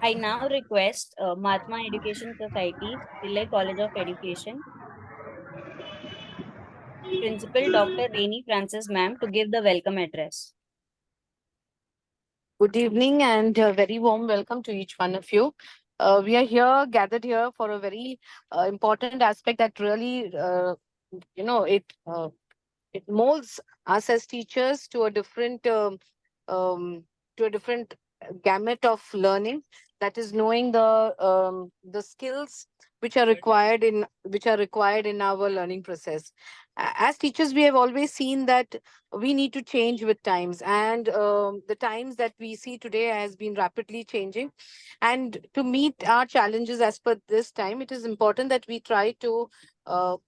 I now request Mahatma Education Society, Pillai College of Education, Principal Dr. Rainey Francis Ma'am to give the welcome address. Good evening and a very warm welcome to each one of you. We are gathered here for a very important aspect that really, it molds us as teachers to a um, different gamut of learning. That is knowing the skills which are required in our learning process. As teachers, we have always seen that we need to change with times, and the times that we see today has been rapidly changing. And to meet our challenges as per this time, it is important that we try to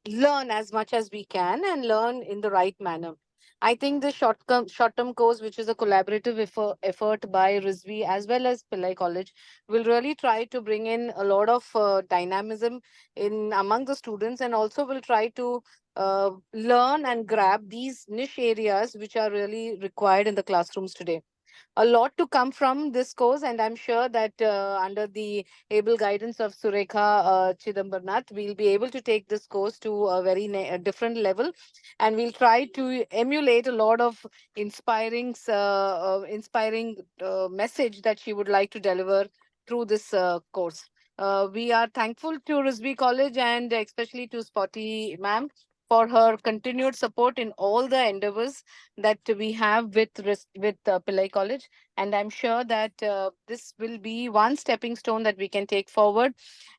learn as much as we can and learn in the right manner. I think the short-term course, which is a collaborative effort by RISV as well as Pillai College, will really try to bring in a lot of dynamism in among the students, and also will try to learn and grab these niche areas which are really required in the classrooms today. A lot to come from this course, and I'm sure that under the able guidance of Surekha Chidambarnath, we'll be able to take this course to a very different level, and we'll try to emulate a lot of inspiring message that she would like to deliver through this course. We are thankful to Risby College and especially to Spotty ma'am for her continued support in all the endeavors that we have with Pillai College, and I'm sure that this will be one stepping stone that we can take forward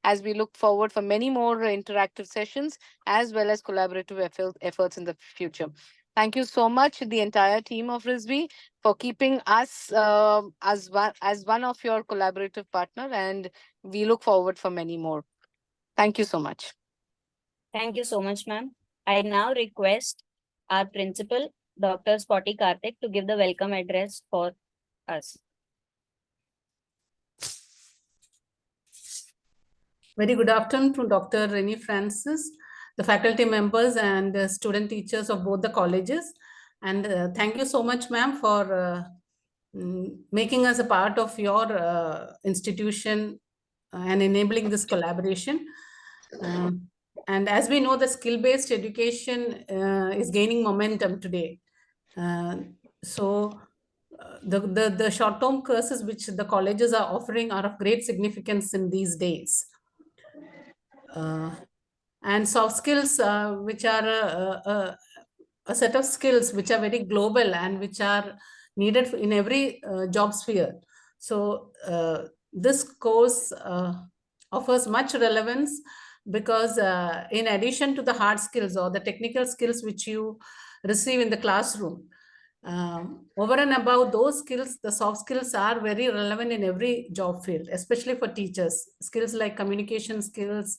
as we look forward for many more interactive sessions as well as collaborative efforts in the future. Thank you so much, the entire team of RISB, for keeping us as one of your collaborative partner, and we look forward for many more. Thank you so much. Thank you so much, ma'am. I now request our principal, Dr. Spotty Karthik, to give the welcome address for us. Very good afternoon to Dr. Rainey Francis, the faculty members and student teachers of both the colleges. And thank you so much, ma'am, for making us a part of your institution and enabling this collaboration. And as we know, the skill-based education is gaining momentum today. The short-term courses which the colleges are offering are of great significance in these days. And soft skills, which are a set of skills which are very global and which are needed in every job sphere. So this course offers much relevance because in addition to the hard skills or the technical skills which you receive in the classroom, over and above those skills, the soft skills are very relevant in every job field, especially for teachers. Skills like communication skills,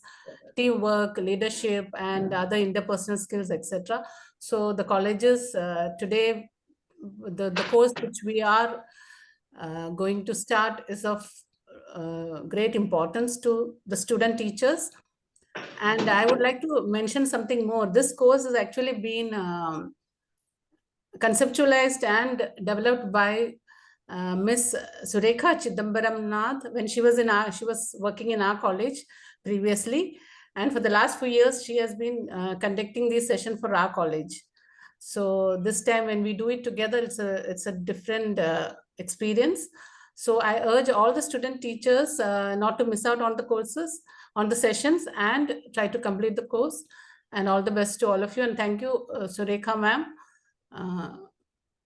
teamwork, leadership, and other interpersonal skills, etc. So the colleges today, the course which we are going to start is of great importance to the student teachers. And I would like to mention something more. This course has actually been conceptualized and developed by Miss Surekha Chidambaram when she was working in our college previously, and for the last few years she has been conducting this session for our college. So this time when we do it together, it's a different experience. So I urge all the student teachers not to miss out on the courses, on the sessions, and try to complete the course. And all the best to all of you. And thank you, Surekha ma'am.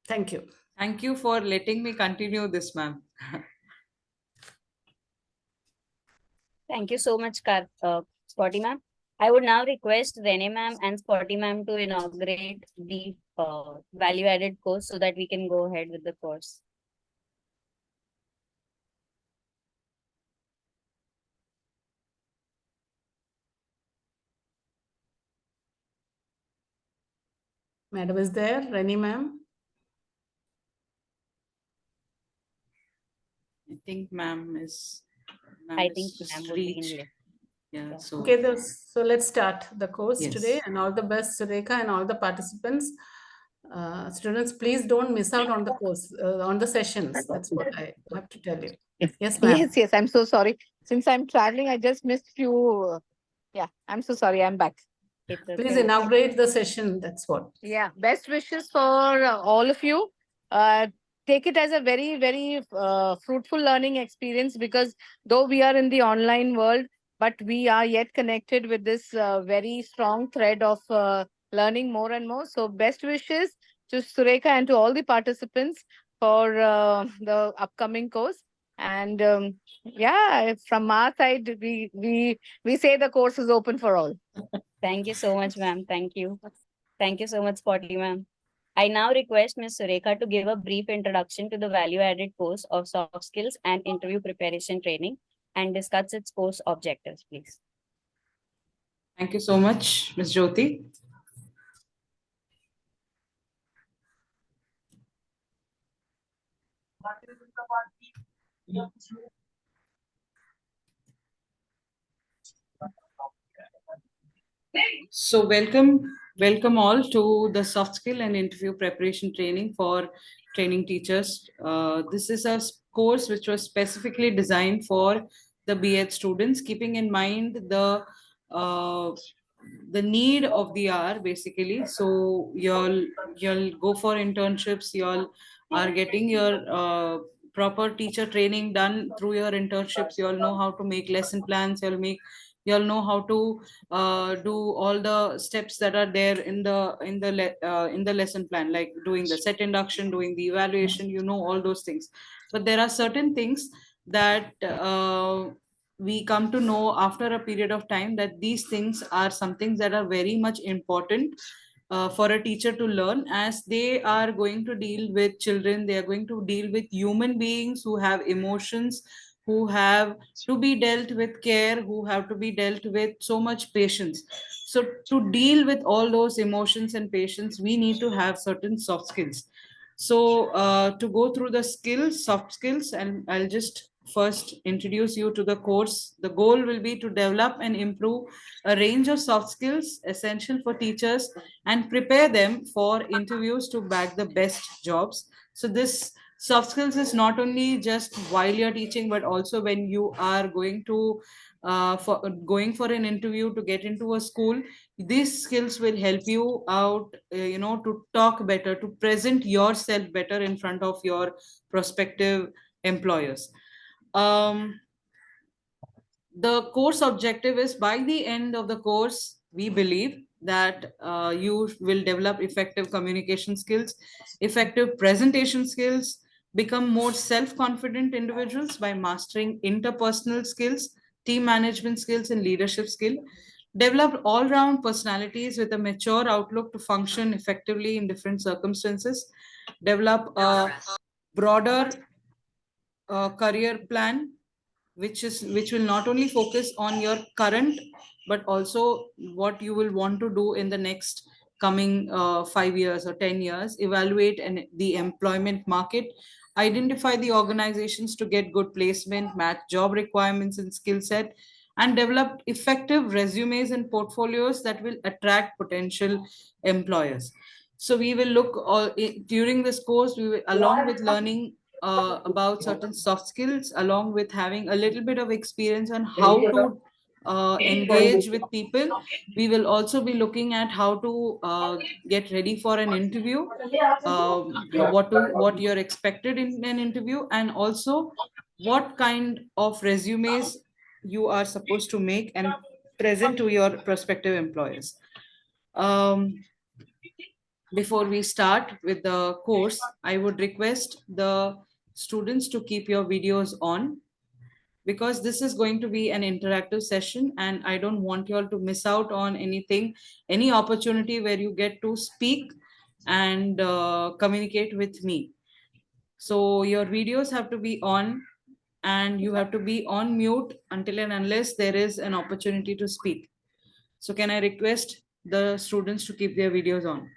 Thank you. Thank you for letting me continue this, ma'am. Thank you so much, Spotty ma'am. I would now request Rene ma'am and Spotty ma'am to inaugurate the value-added course so that we can go ahead with the course. Madam is there, Rene ma'am? I think ma'am is. I think ma'am would be in list. Yeah, so. Okay, so let's start the course Yes. today, and all the best, Surekha, and all the participants. Students, please don't miss out on the course, on the sessions. That's what I have to tell you. Yes, ma'am. Yes, yes. I'm so sorry. Since I'm traveling, I just missed few. Yeah, I'm so sorry. I'm back. It's Please okay. inaugurate the session. That's what. Yeah, best wishes for all of you. Uh, Take it as a very, very fruitful learning experience, because though we are in the online world, but we are yet connected with this very strong thread of learning more and more. So, best wishes to Sureka and to all the participants for the upcoming course. And yeah, from our side, we say the course is open for all. Thank you so much, ma'am. Thank you. Thank you so much, Spotty ma'am. I now request Ms. Surekha to give a brief introduction to the value-added course of soft skills and interview preparation training and discuss its course objectives, please. Thank you so much, Ms. Jyoti. So welcome all to the soft skill and interview preparation training for training teachers. This is a course which was specifically designed for the B.Ed students, keeping in mind uh, the need of the hour basically. So you'll go for internships, you'll are getting your proper teacher training done through your internships. You'll know how to make lesson plans. You'll know how to do all the steps that are there in the lesson plan, like doing the set induction, doing the evaluation. You know all those things, but there are certain things that we come to know after a period of time, that these things are some things that are very much important for a teacher to learn, as they are going to deal with children. They are going to deal with human beings who have emotions, who have to be dealt with care, who have to be dealt with so much patience. So to deal with all those emotions and patience, we need to have certain soft skills. So to go through the skills, soft skills, and I'll just first introduce you to the course. The goal will be to develop and improve a range of soft skills essential for teachers and prepare them for interviews to bag the best jobs. So this soft skills is not only just while you're teaching, but also when you are going for an interview to get into a school. These skills will help you out, to talk better, to present yourself better in front of your prospective employers. um, the course objective is, by the end of the course, we believe that you will develop effective communication skills, effective presentation skills, become more self-confident individuals by mastering interpersonal skills, team management skills, and leadership skill, develop all-round personalities with a mature outlook to function effectively in different circumstances, develop a broader career plan, which will not only focus on your current, but also what you will want to do in the next coming 5 years or 10 years. Evaluate the employment market, identify the organizations to get good placement, match job requirements and skill set, and develop effective resumes and portfolios that will attract potential employers. So we will look during this course, we will, along with learning about certain soft skills, along with having a little bit of experience on how to engage with people, we will also be looking at how to get ready for an interview, what you're expected in an interview, and also what kind of resumes you are supposed to make and present to your prospective employers. Before we start with the course, I would request the students to keep your videos on, because this is going to be an interactive session and I don't want you all to miss out on anything, any opportunity where you get to speak and communicate with me. So your videos have to be on, and you have to be on mute until and unless there is an opportunity to speak. So can I request the students to keep their videos on?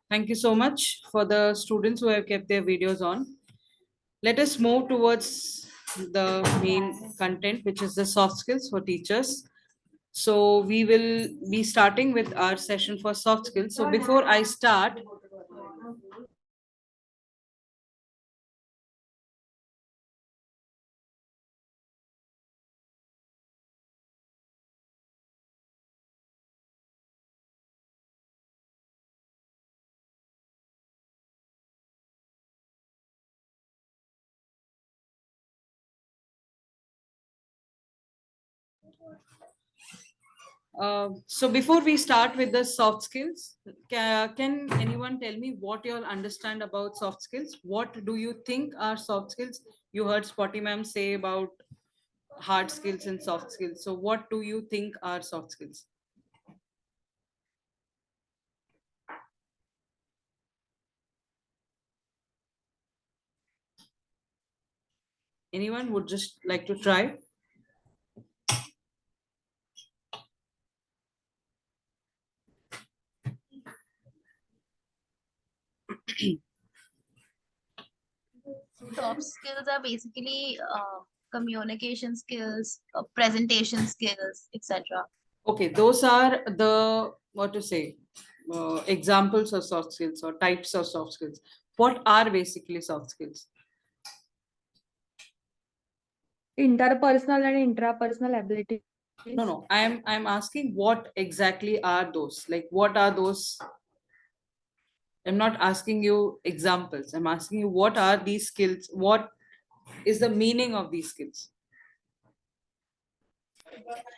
Thank you so much for the students who have kept their videos on. Let us move towards the main content, which is the soft skills for teachers. So we will be starting with our session for soft skills. So before I start, so before we start with the soft skills, can anyone tell me what you all understand about soft skills? What do you think are soft skills? You heard Spotty ma'am say about hard skills and soft skills. So what do you think are soft skills? Anyone would just like to try? Soft skills are basically communication skills, presentation skills, etc. Okay, those are the, what to say, examples of soft skills or types of soft skills. What are basically soft skills? Interpersonal and intrapersonal abilities. No, I'm asking what exactly are those? Like, what are those? I'm not asking you examples. I'm asking you what are these skills? What is the meaning of these skills?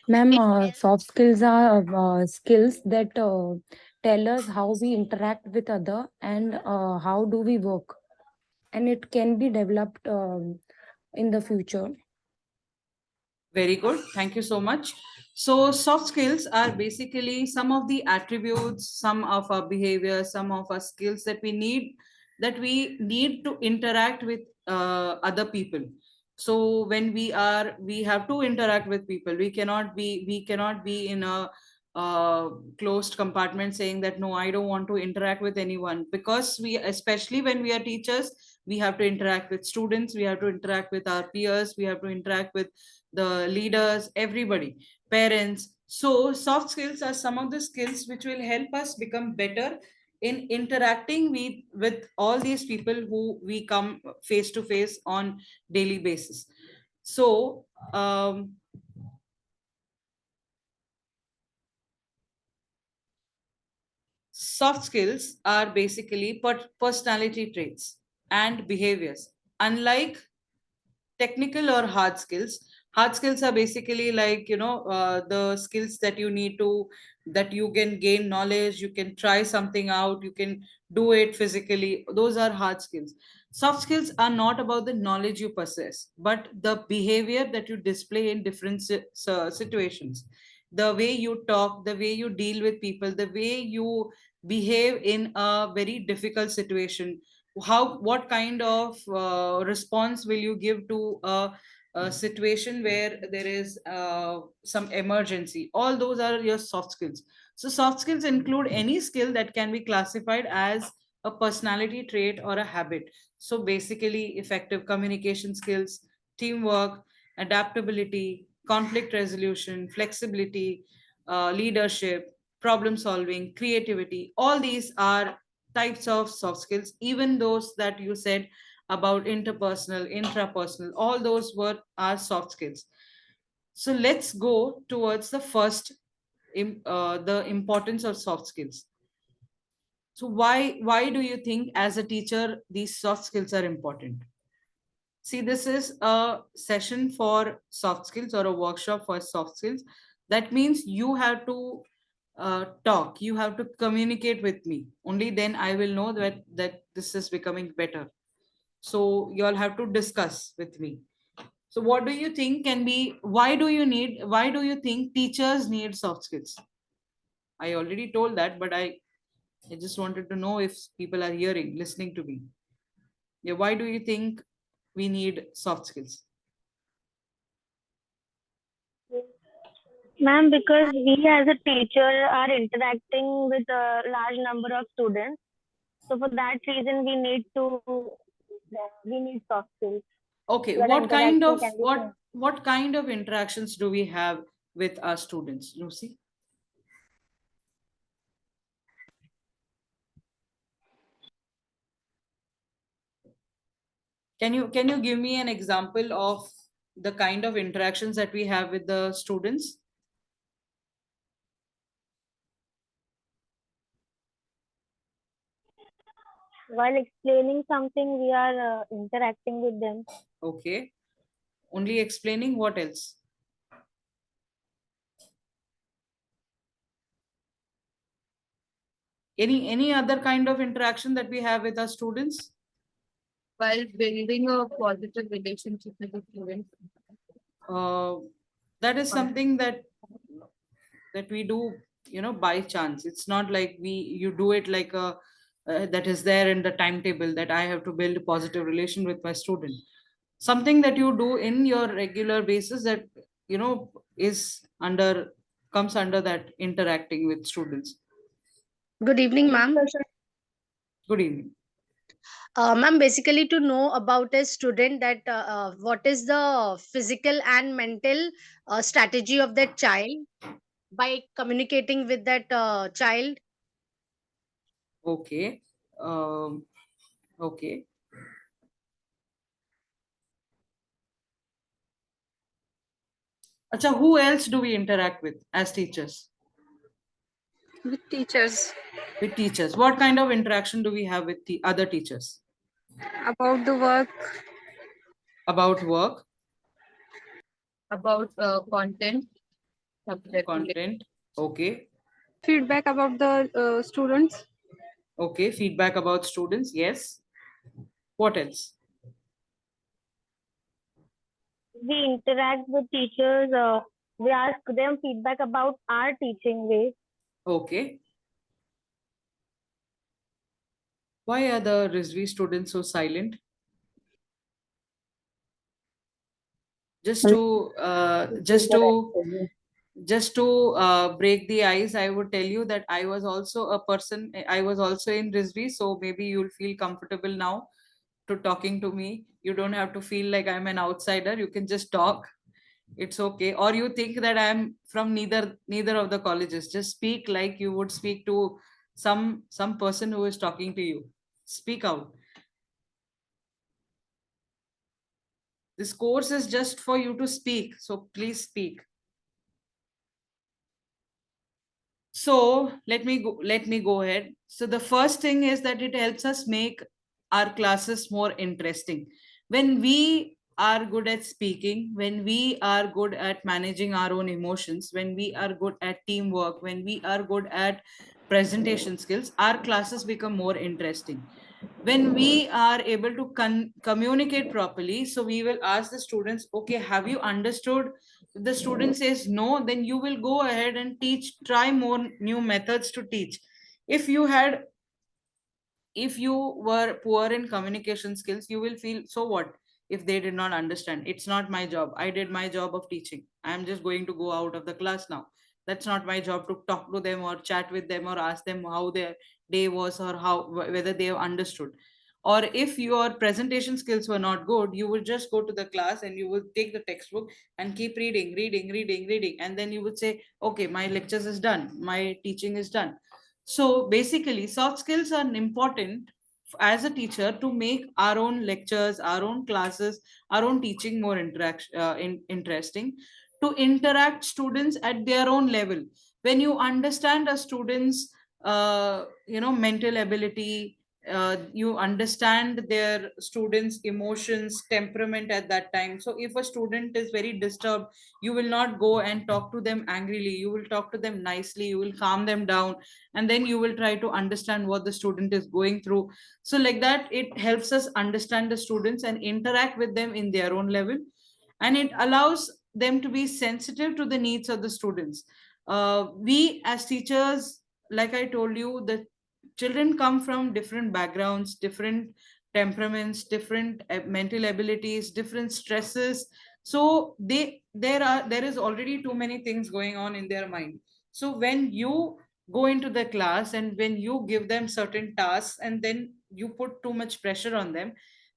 Ma'am, soft skills are skills that tell us how we interact with other and how do we work. And it can be developed in the future. Very good. Thank you so much. So soft skills are basically some of the attributes, some of our behavior, some of our skills that we need to interact with other people. So when we have to interact with people. We cannot be in a closed compartment saying that no, I don't want to interact with anyone, because especially when we are teachers, we have to interact with students, we have to interact with our peers, we have to interact with the leaders, everybody, parents. So soft skills are some of the skills which will help us become better in interacting with all these people who we come face to face on daily basis. So soft skills are basically personality traits and behaviors. Unlike technical or hard skills are basically like, the skills that you need to, that you can gain knowledge, you can try something out, you can do it physically. Those are hard skills. Soft skills are not about the knowledge you possess, but the behavior that you display in different situations, the way you talk, the way you deal with people, the way you behave in a very difficult situation, what kind of response will you give to a situation where there is some emergency. All those are your soft skills. So soft skills include any skill that can be classified as a personality trait or a habit. So basically effective communication skills, teamwork, adaptability, conflict resolution, flexibility, leadership, problem solving, creativity, all these are types of soft skills. Even those that you said about interpersonal, intrapersonal, all those were are soft skills. So let's go towards the first, the importance of soft skills. So why do you think as a teacher these soft skills are important? See, this is a session for soft skills or a workshop for soft skills. That means you have to talk, you have to communicate with me. Only then I will know that this is becoming better. So you all have to discuss with me. So what do you think can be, why do you think teachers need soft skills? I already told that, but I just wanted to know if people are hearing, listening to me. Yeah, why do you think we need soft skills? Ma'am, because we as a teacher are interacting with a large number of students. So for that reason, we need soft skills. Okay, So that what kind interaction of can be smooth. what kind of interactions do we have with our students, Lucy? Can you give me an example of the kind of interactions that we have with the students? While explaining something, we are interacting with them. Okay, only explaining, what else? Any other kind of interaction that we have with our students? While building a positive relationship with the students. uh, that is something that we do, by chance. It's not like you do it like a that is there in the timetable, that I have to build a positive relation with my student. Something that you do in your regular basis, that is under comes under that interacting with students. Good evening, ma'am. Good evening. Ma'am, basically to know about a student that what is the physical and mental strategy of that child by communicating with that child. Okay. Okay. Acha, who else do we interact with as teachers? With teachers. With teachers, what kind of interaction do we have with the other teachers? About the work. About work, About content. content. Okay. Feedback about the students. Okay, feedback about students, yes. What else? We interact with teachers. We ask them feedback about our teaching way. Okay. Why are the Rizvi students so silent? Just to break the ice, I would tell you that I was also a person. I was also in Rizvi, so maybe you'll feel comfortable now to talking to me. You don't have to feel like I'm an outsider. You can just talk. It's okay. Or you think that I'm from neither of the colleges. Just speak like you would speak to some person who is talking to you. Speak out. This course is just for you to speak, so please speak. So let me go ahead. So the first thing is that it helps us make our classes more interesting. When we are good at speaking, when we are good at managing our own emotions, when we are good at teamwork, when we are good at presentation skills, our classes become more interesting. When we are able to communicate properly, so we will ask the students, okay, have you understood? If the student says no, then you will go ahead and try more new methods to teach. if you had if you were poor in communication skills, you will feel, so what if they did not understand? It's not my job. I did my job of teaching. I'm just going to go out of the class now. That's not my job to talk to them or chat with them or ask them how their day was, or whether they have understood. Or if your presentation skills were not good, you would just go to the class and you would take the textbook and keep reading, and then you would say, okay, my lectures is done, my teaching is done. So basically, soft skills are important as a teacher to make our own lectures, our own classes, our own teaching more interesting, to interact students at their own level. When you understand a student's mental ability. You understand their students' emotions, temperament at that time. So if a student is very disturbed, you will not go and talk to them angrily. You will talk to them nicely. You will calm them down, and then you will try to understand what the student is going through. So like that, it helps us understand the students and interact with them in their own level, and it allows them to be sensitive to the needs of the students. We as teachers, like I told you, the children come from different backgrounds, different temperaments, different mental abilities, different stresses. So there is already too many things going on in their mind. So when you go into the class and when you give them certain tasks and then you put too much pressure on them,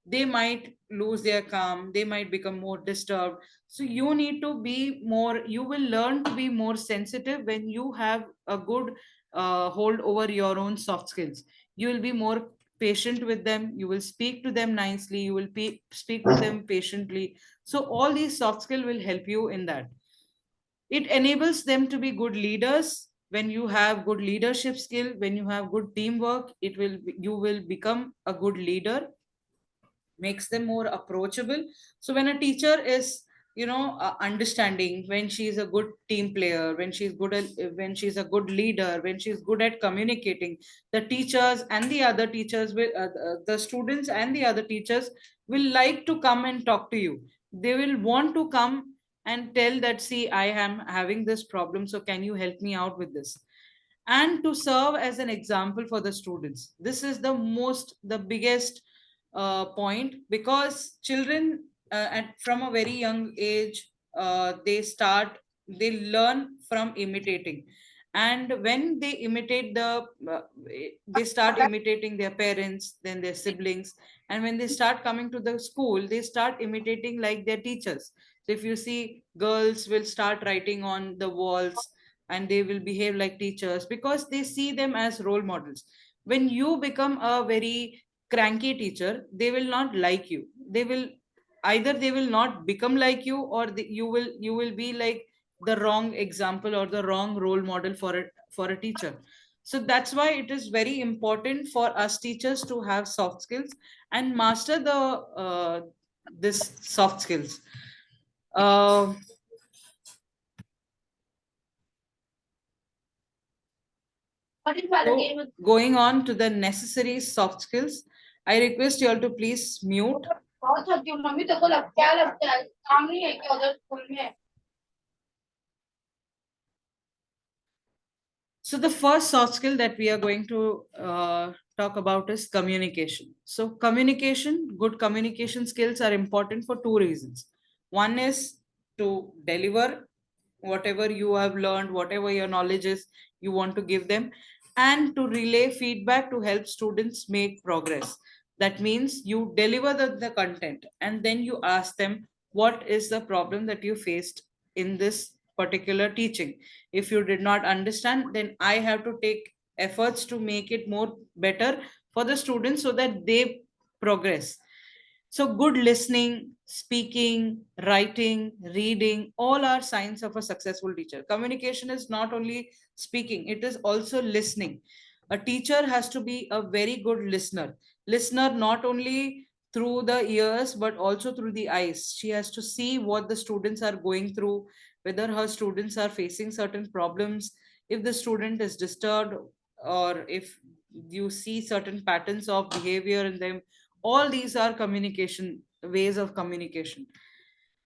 they might lose their calm, they might become more disturbed. So you need to be more, you will learn to be more sensitive when you have a good hold over your own soft skills. You will be more patient with them, you will speak to them nicely, you will speak with them patiently. So all these soft skill will help you in that. It enables them to be good leaders. When you have good leadership skill, when you have good teamwork, you will become a good leader, makes them more approachable. So when a teacher is understanding, when she is a good team player, when she's a good leader, when she's good at communicating, the teachers and the other teachers will the students and the other teachers will like to come and talk to you. They will want to come and tell that, see, I am having this problem, so can you help me out with this, and to serve as an example for the students. This is the biggest point, because children from a very young age, they learn from imitating. And when they imitate they start imitating their parents, then their siblings, and when they start coming to the school, they start imitating like their teachers. So if you see, girls will start writing on the walls and they will behave like teachers because they see them as role models. When you become a very cranky teacher, they will not like you. They will not become like you, or you will be like the wrong example or the wrong role model for a teacher. So that's why it is very important for us teachers to have soft skills and master the this soft skills. uh, So, going on to the necessary soft skills, I request you all to please mute. So the first soft skill that we are going to talk about is communication. So good communication skills are important for two reasons. One is to deliver whatever you have learned, whatever your knowledge is, you want to give them, and to relay feedback to help students make progress. That means you deliver the content and then you ask them, what is the problem that you faced in this particular teaching? If you did not understand, then I have to take efforts to make it more better for the students so that they progress. So good listening, speaking, writing, reading, all are signs of a successful teacher. Communication is not only speaking, it is also listening. A teacher has to be a very good listener. Listener not only through the ears but also through the eyes. She has to see what the students are going through, whether her students are facing certain problems, if the student is disturbed, or if you see certain patterns of behavior in them. All these are communication, ways of communication.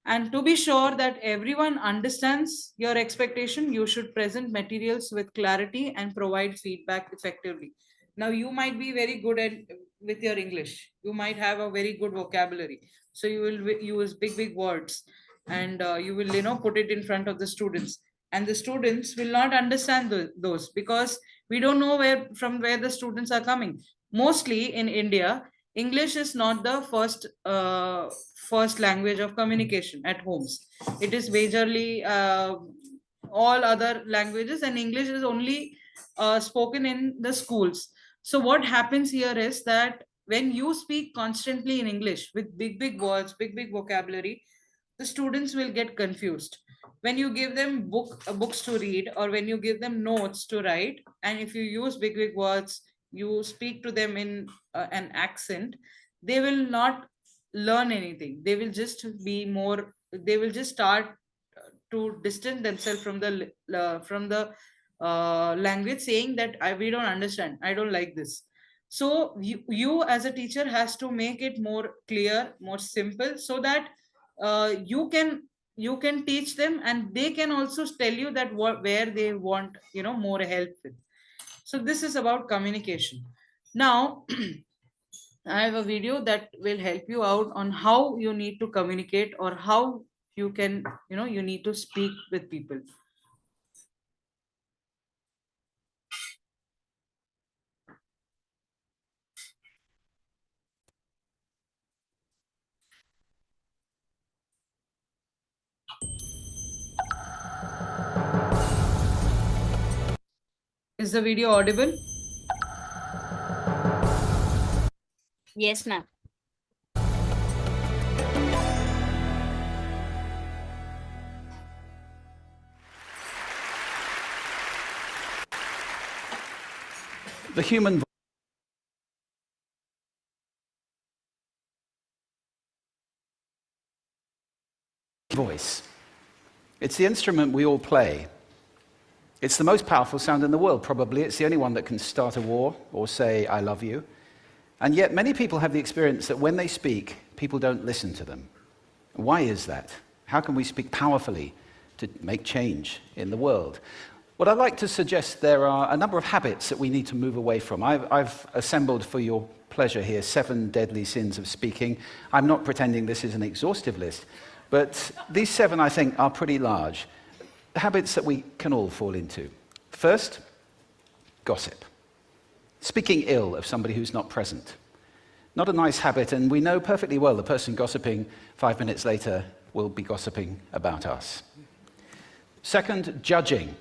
And to be sure that everyone understands your expectation, you should present materials with clarity and provide feedback effectively. Now you might be very good at with your English, you might have a very good vocabulary, so you will use big words, and you will put it in front of the students, and the students will not understand those, because we don't know where the students are coming. Mostly in India, English is not the first language of communication at homes. It is majorly all other languages, and English is only spoken in the schools. So what happens here is that when you speak constantly in English with big words, big vocabulary, the students will get confused, when you give them books to read, or when you give them notes to write, and if you use big words, you speak to them in an accent, they will not learn anything. They will just be more, they will just start to distance themselves from the language, saying that we don't understand, I don't like this. So you as a teacher has to make it more clear, more simple, so that you can teach them, and they can also tell you that where they want more help with. So this is about communication. Now I have a video that will help you out on how you need to communicate, or how you can, you need to speak with people. Is the video audible? Yes, ma'am. The human voice. It's the instrument we all play. It's the most powerful sound in the world, probably. It's the only one that can start a war or say, I love you. And yet many people have the experience that when they speak, people don't listen to them. Why is that? How can we speak powerfully to make change in the world? What I'd like to suggest, there are a number of habits that we need to move away from. I've assembled for your pleasure here 7 deadly sins of speaking. I'm not pretending this is an exhaustive list, but these 7, I think, are pretty large. Habits that we can all fall into. First, gossip. Speaking ill of somebody who's not present. Not a nice habit, and we know perfectly well the person gossiping 5 minutes later will be gossiping about us. Second, judging.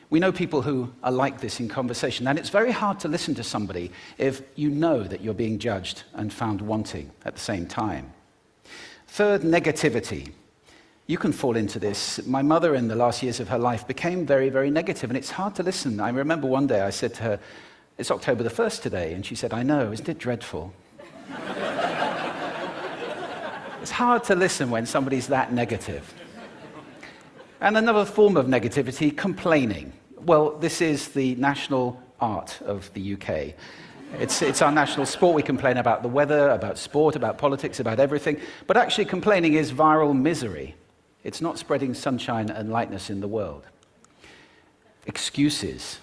We know people who are like this in conversation, and it's very hard to listen to somebody if you know that you're being judged and found wanting at the same time. Third, negativity. You can fall into this. My mother, in the last years of her life, became very, very negative, and it's hard to listen. I remember one day I said to her, it's October the 1st today, and she said, I know, isn't it dreadful? It's hard to listen when somebody's that negative. And another form of negativity, complaining. Well, this is the national art of the UK. It's our national sport. We complain about the weather, about sport, about politics, about everything. But actually, complaining is viral misery. It's not spreading sunshine and lightness in the world. Excuses.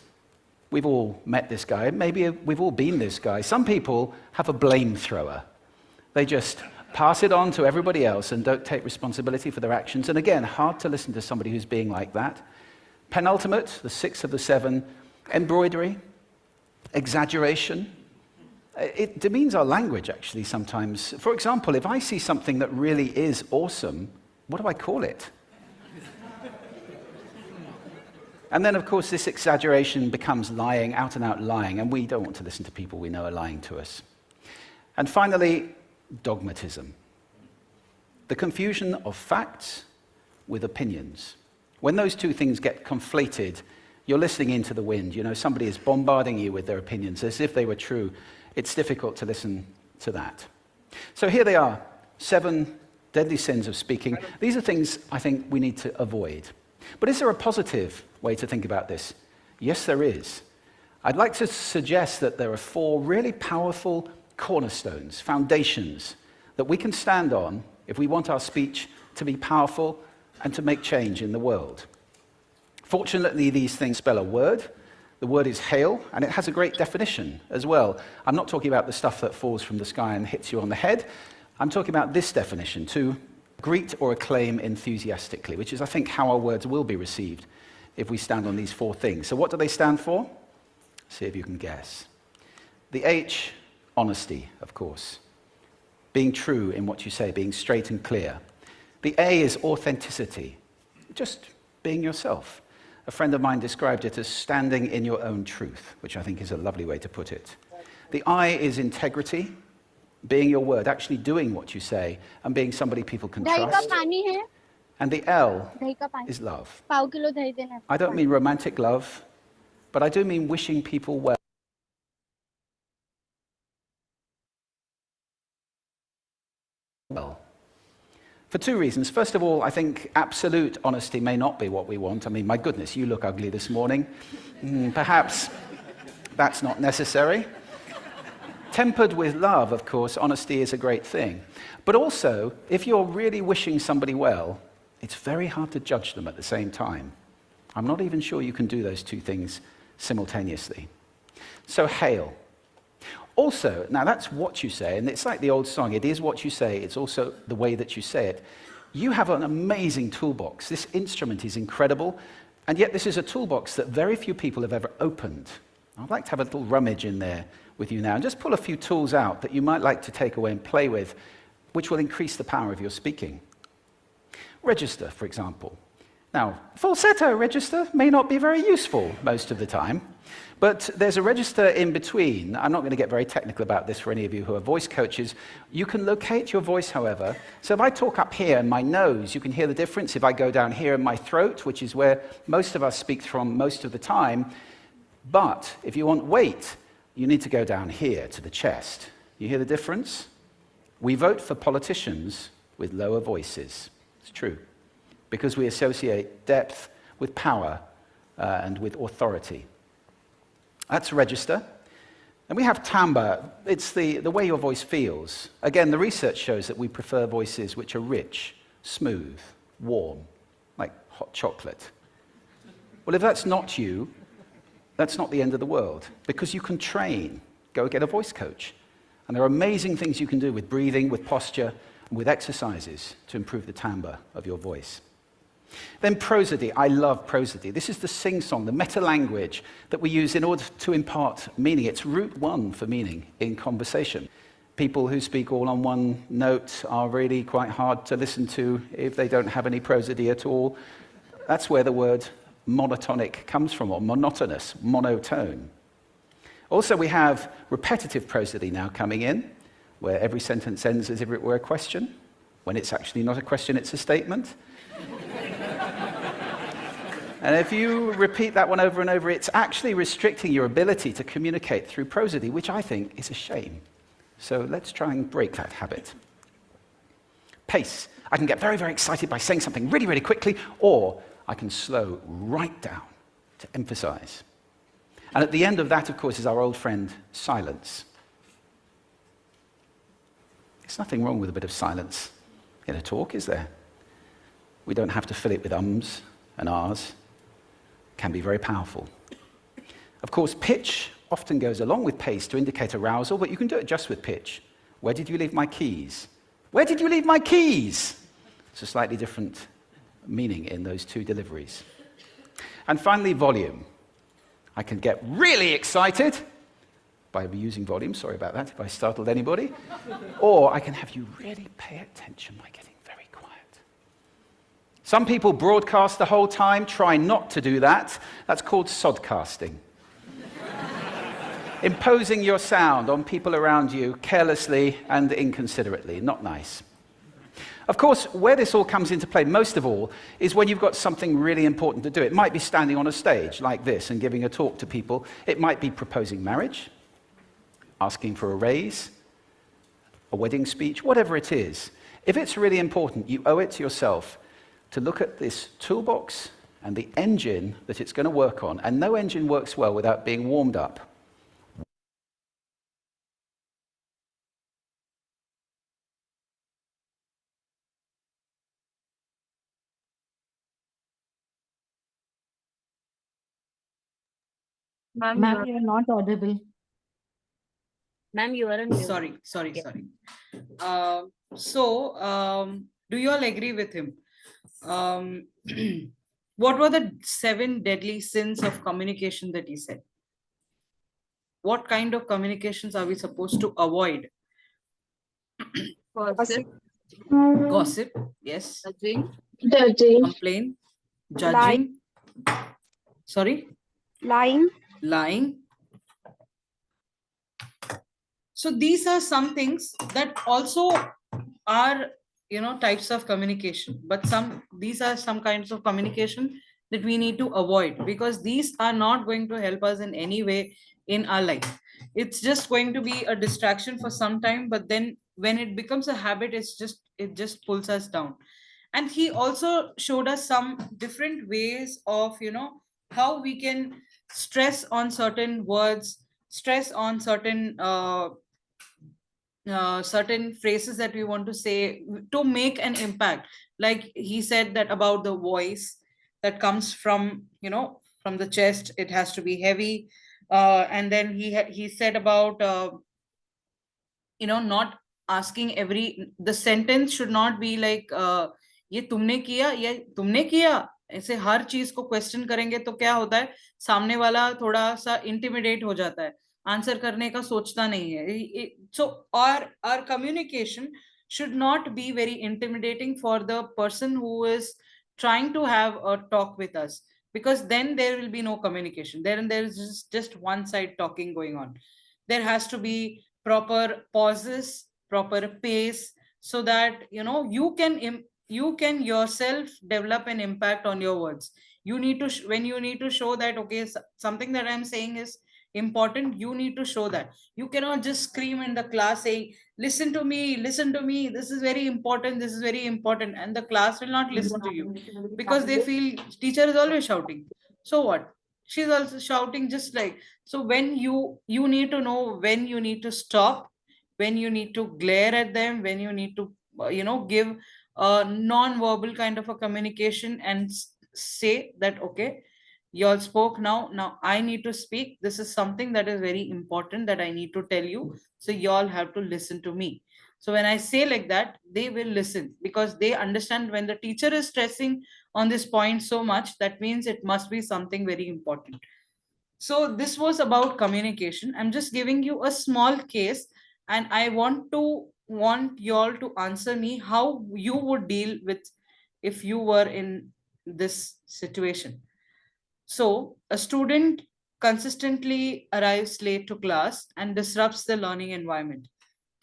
We've all met this guy. Maybe we've all been this guy. Some people have a blame thrower. They just pass it on to everybody else and don't take responsibility for their actions. And again, hard to listen to somebody who's being like that. Penultimate, the 6th of the 7, embroidery, exaggeration. It demeans our language, actually, sometimes. For example, if I see something that really is awesome, what do I call it? And then, of course, this exaggeration becomes lying, out and out lying, and we don't want to listen to people we know are lying to us. And finally, dogmatism. The confusion of facts with opinions. When those two things get conflated, you're listening into the wind. You know, somebody is bombarding you with their opinions as if they were true. It's difficult to listen to that. So here they are, 7 deadly sins of speaking. These are things I think we need to avoid. But is there a positive way to think about this? Yes, there is. I'd like to suggest that there are 4 really powerful cornerstones, foundations, that we can stand on if we want our speech to be powerful and to make change in the world. Fortunately, these things spell a word. The word is hail, and it has a great definition as well. I'm not talking about the stuff that falls from the sky and hits you on the head. I'm talking about this definition, to greet or acclaim enthusiastically, which is, I think, how our words will be received if we stand on these 4 things. So what do they stand for? See if you can guess. The H, honesty, of course. Being true in what you say, being straight and clear. The A is authenticity, just being yourself. A friend of mine described it as standing in your own truth, which I think is a lovely way to put it. The I is integrity, being your word, actually doing what you say, and being somebody people can trust. And the L दही का पानी is love. 5 kilo दही देना I don't mean romantic love, but I do mean wishing people well. For two reasons. First of all, I think absolute honesty may not be what we want. I mean, my goodness, you look ugly this morning. Perhaps that's not necessary. Tempered with love, of course, honesty is a great thing. But also, if you're really wishing somebody well, it's very hard to judge them at the same time. I'm not even sure you can do those two things simultaneously. So, hail. Also, now that's what you say, and it's like the old song, it is what you say, it's also the way that you say it. You have an amazing toolbox. This instrument is incredible, and yet this is a toolbox that very few people have ever opened. I'd like to have a little rummage in there with you now, and just pull a few tools out that you might like to take away and play with, which will increase the power of your speaking. Register, for example. Now, falsetto register may not be very useful most of the time, but there's a register in between. I'm not going to get very technical about this for any of you who are voice coaches. You can locate your voice, however. So if I talk up here in my nose, you can hear the difference. If I go down here in my throat, which is where most of us speak from most of the time, but if you want weight, you need to go down here to the chest. You hear the difference? We vote for politicians with lower voices. It's true, because we associate depth with power and with authority. That's register. And we have timbre. It's the way your voice feels. Again, the research shows that we prefer voices which are rich, smooth, warm, like hot chocolate. Well, if that's not you, that's not the end of the world, because you can train. Go get a voice coach. And there are amazing things you can do with breathing, with posture, and with exercises to improve the timbre of your voice. Then prosody. I love prosody. This is the sing-song, the meta-language that we use in order to impart meaning. It's route one for meaning in conversation. People who speak all on one note are really quite hard to listen to if they don't have any prosody at all. That's where the word monotonic comes from, or monotonous, monotone. Also, we have repetitive prosody now coming in, where every sentence ends as if it were a question, when it's actually not a question, it's a statement. And if you repeat that one over and over, it's actually restricting your ability to communicate through prosody, which I think is a shame. So let's try and break that habit. Pace. I can get very, very excited by saying something really, really quickly, or I can slow right down to emphasize. And at the end of that, of course, is our old friend, silence. There's nothing wrong with a bit of silence in a talk, is there? We don't have to fill it with ums and ahs. It can be very powerful. Of course, pitch often goes along with pace to indicate arousal, but you can do it just with pitch. Where did you leave my keys? Where did you leave my keys? It's a slightly different meaning in those two deliveries. And finally, volume. I can get really excited by using volume, sorry about that if I startled anybody, or I can have you really pay attention by getting very quiet. Some people broadcast the whole time, try not to do that. That's called sodcasting. Imposing your sound on people around you carelessly and inconsiderately, not nice. Of course, where this all comes into play most of all is when you've got something really important to do. It might be standing on a stage like this and giving a talk to people. It might be proposing marriage, asking for a raise, a wedding speech, whatever it is. If it's really important, you owe it to yourself to look at this toolbox and the engine that it's going to work on. And no engine works well without being warmed up. Ma'am, you are not audible. ma'am, you are on mute. Sorry. Yeah. Do you all agree with him? What were the 7 deadly sins of communication that he said? What kind of communications are we supposed to avoid? Gossip, Gossip, yes. Judging, Complain, judging. Sorry? Lying. So these are some things that also are types of communication, but these are some kinds of communication that we need to avoid, because these are not going to help us in any way in our life. It's just going to be a distraction for some time, but then when it becomes a habit, it just pulls us down. And he also showed us some different ways of how we can stress on certain words, stress on certain phrases that we want to say to make an impact. Like he said that about the voice that comes from the chest, it has to be heavy. And then he said about not asking the sentence should not be like ये तुमने किया, ये तुमने किया, ऐसे हर चीज को question करेंगे तो क्या होता है, सामने वाला थोड़ा सा इंटिमिडेट हो जाता है, आंसर करने का सोचता नहीं है. So our communication should not be very intimidating for the person who is trying to have a talk with us, because then there will be no communication there, and there is just one side talking going on. There has to be proper pauses, proper pace, so that you can yourself develop an impact on your words. You need to when you need to show that okay, something that I'm saying is important, you need to show that. You cannot just scream in the class saying, listen to me, this is very important, this is very important, and the class will not listen to you because they feel teacher is always shouting. So what, she's also shouting just like. So when you need to know when you need to stop, when you need to glare at them, when you need to give a non-verbal kind of a communication and say that okay, you all spoke, now I need to speak, this is something that is very important that I need to tell you, so you all have to listen to me. So when I say like that, they will listen, because they understand when the teacher is stressing on this point so much, that means it must be something very important. So this was about communication. I'm just giving you a small case, and I want you all to answer me how you would deal with if you were in this situation. So a student consistently arrives late to class and disrupts the learning environment.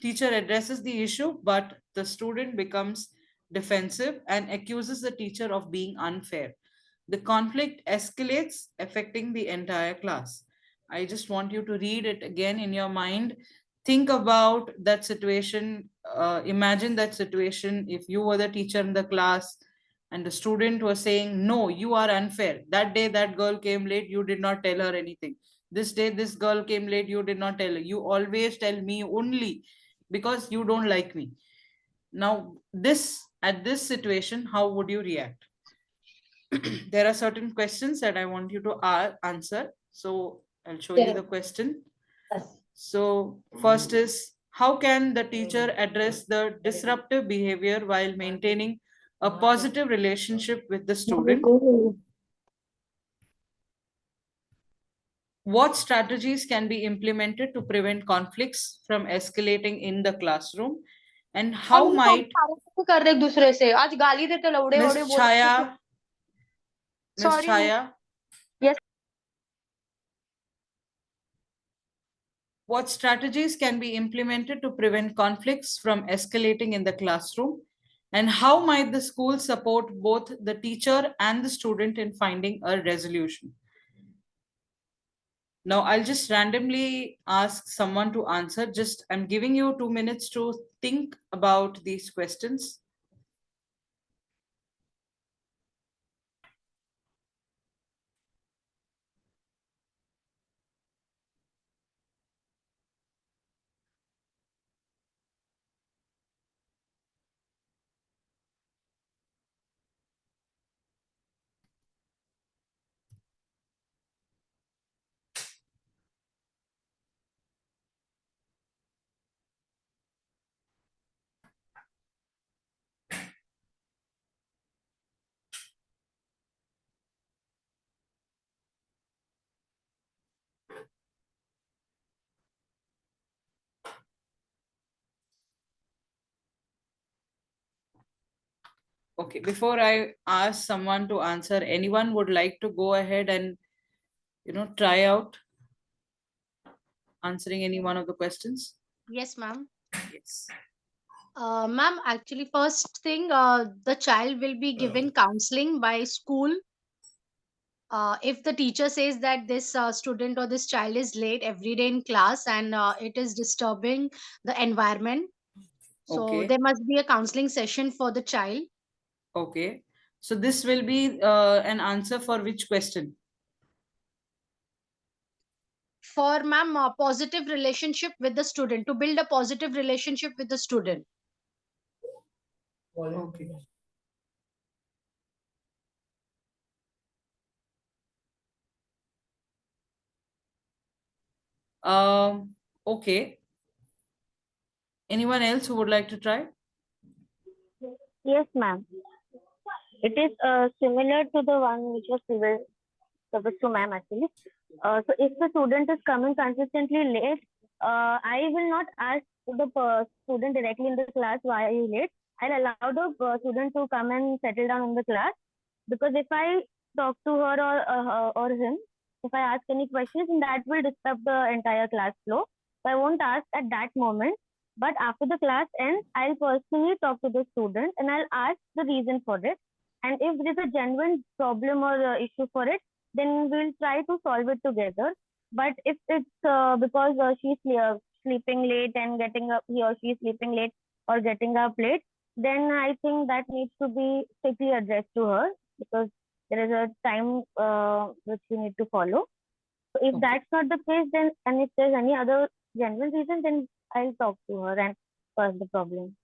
Teacher addresses the issue, but the student becomes defensive and accuses the teacher of being unfair. The conflict escalates, affecting the entire class. I just want you to read it again in your mind. Think about that situation. Imagine that situation if you were the teacher in the class and the student was saying, no, you are unfair. That day, that girl came late, you did not tell her anything. This day, this girl came late, you did not tell her. You always tell me only because you don't like me. Now, at this situation, how would you react? There are certain questions that I want you to answer. So I'll show you the question. So first is, how can the teacher address the disruptive behavior while maintaining a positive relationship with the student? What strategies can be implemented to prevent conflicts from escalating in the classroom? And how might Ms. Chaya, Ms. Chaya, Yes. what strategies can be implemented to prevent conflicts from escalating in the classroom? And how might the school support both the teacher and the student in finding a resolution? Now, I'll just randomly ask someone to answer. I'm giving you 2 minutes to think about these questions. Okay, before I ask someone to answer, anyone would like to go ahead and, try out answering any one of the questions? Yes, ma'am. Yes. Ma'am, actually, first thing, the child will be given counseling by school. If the teacher says that this student or this child is late every day in class and it is disturbing the environment, so Okay. there must be a counseling session for the child. Okay. So this will be an answer for which question? For ma'am, a positive relationship with the student, to build a positive relationship with the student. Okay. Okay. Anyone else who would like to try? Yes, ma'am. It is similar to the one which was supposed to ma'am actually. So if the student is coming consistently late, I will not ask the student directly in the class why are you late. I'll allow the student to come and settle down in the class, because if I talk to her or him, if I ask any questions, then that will disturb the entire class flow. So I won't ask at that moment. But after the class ends, I'll personally talk to the student and I'll ask the reason for it. And if there is a genuine problem or issue for it, then we'll try to solve it together. But if it's because she's sleeping late and getting up, he or she is sleeping late or getting up late, then I think that needs to be strictly addressed to her, because there is a time which we need to follow. So if Okay. that's not the case, then, and if there's any other genuine reason, then I'll talk to her and solve the problem.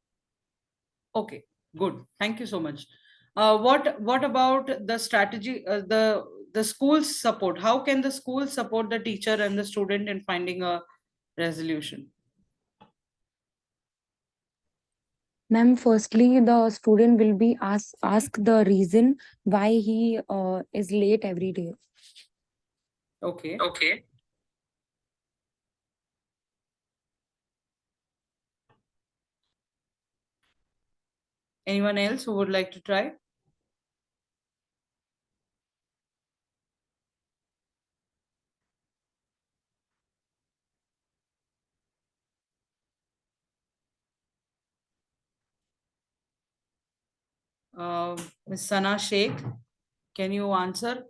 Okay, good. Thank you so much. What about the strategy, the school's support? How can the school support the teacher and the student in finding a resolution? Ma'am, firstly, the student will be ask the reason why he is late every day. Okay. Okay. Anyone else who would like to try? Ms. Sana Sheikh, can you answer?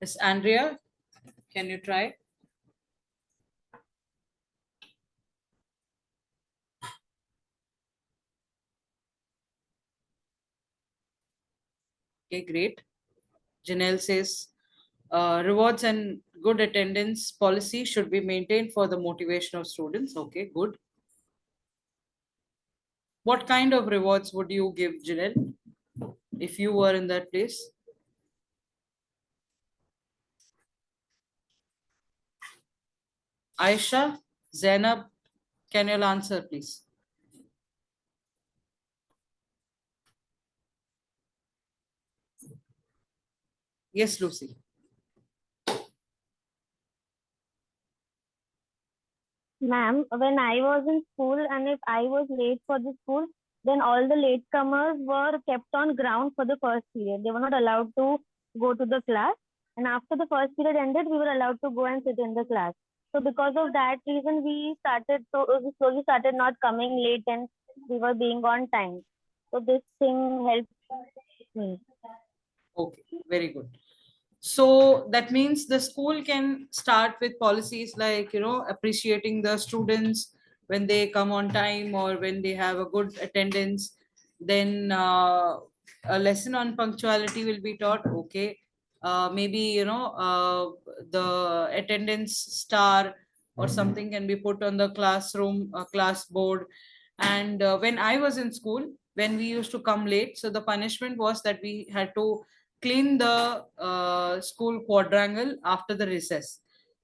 Ms. Andrea, can you try? Okay, great. Janelle says, rewards and good attendance policy should be maintained for the motivation of students. Okay, good. What kind of rewards would you give, Janelle, if you were in that place? Aisha, Zainab, can you answer, please? Yes, Lucy. Ma'am, when I was in school and if I was late for the school, then all the latecomers were kept on ground for the first period. They were not allowed to go to the class. And after the first period ended, we were allowed to go and sit in the class. So because of that reason, we slowly started not coming late and we were being on time. So this thing helped me. Okay, very good. So that means the school can start with policies like, appreciating the students when they come on time or when they have a good attendance. Then a lesson on punctuality will be taught. Okay. Maybe, the attendance star or something can be put on the classroom, class board. And when I was in school, when we used to come late, so the punishment was that we had to clean the school quadrangle after the recess.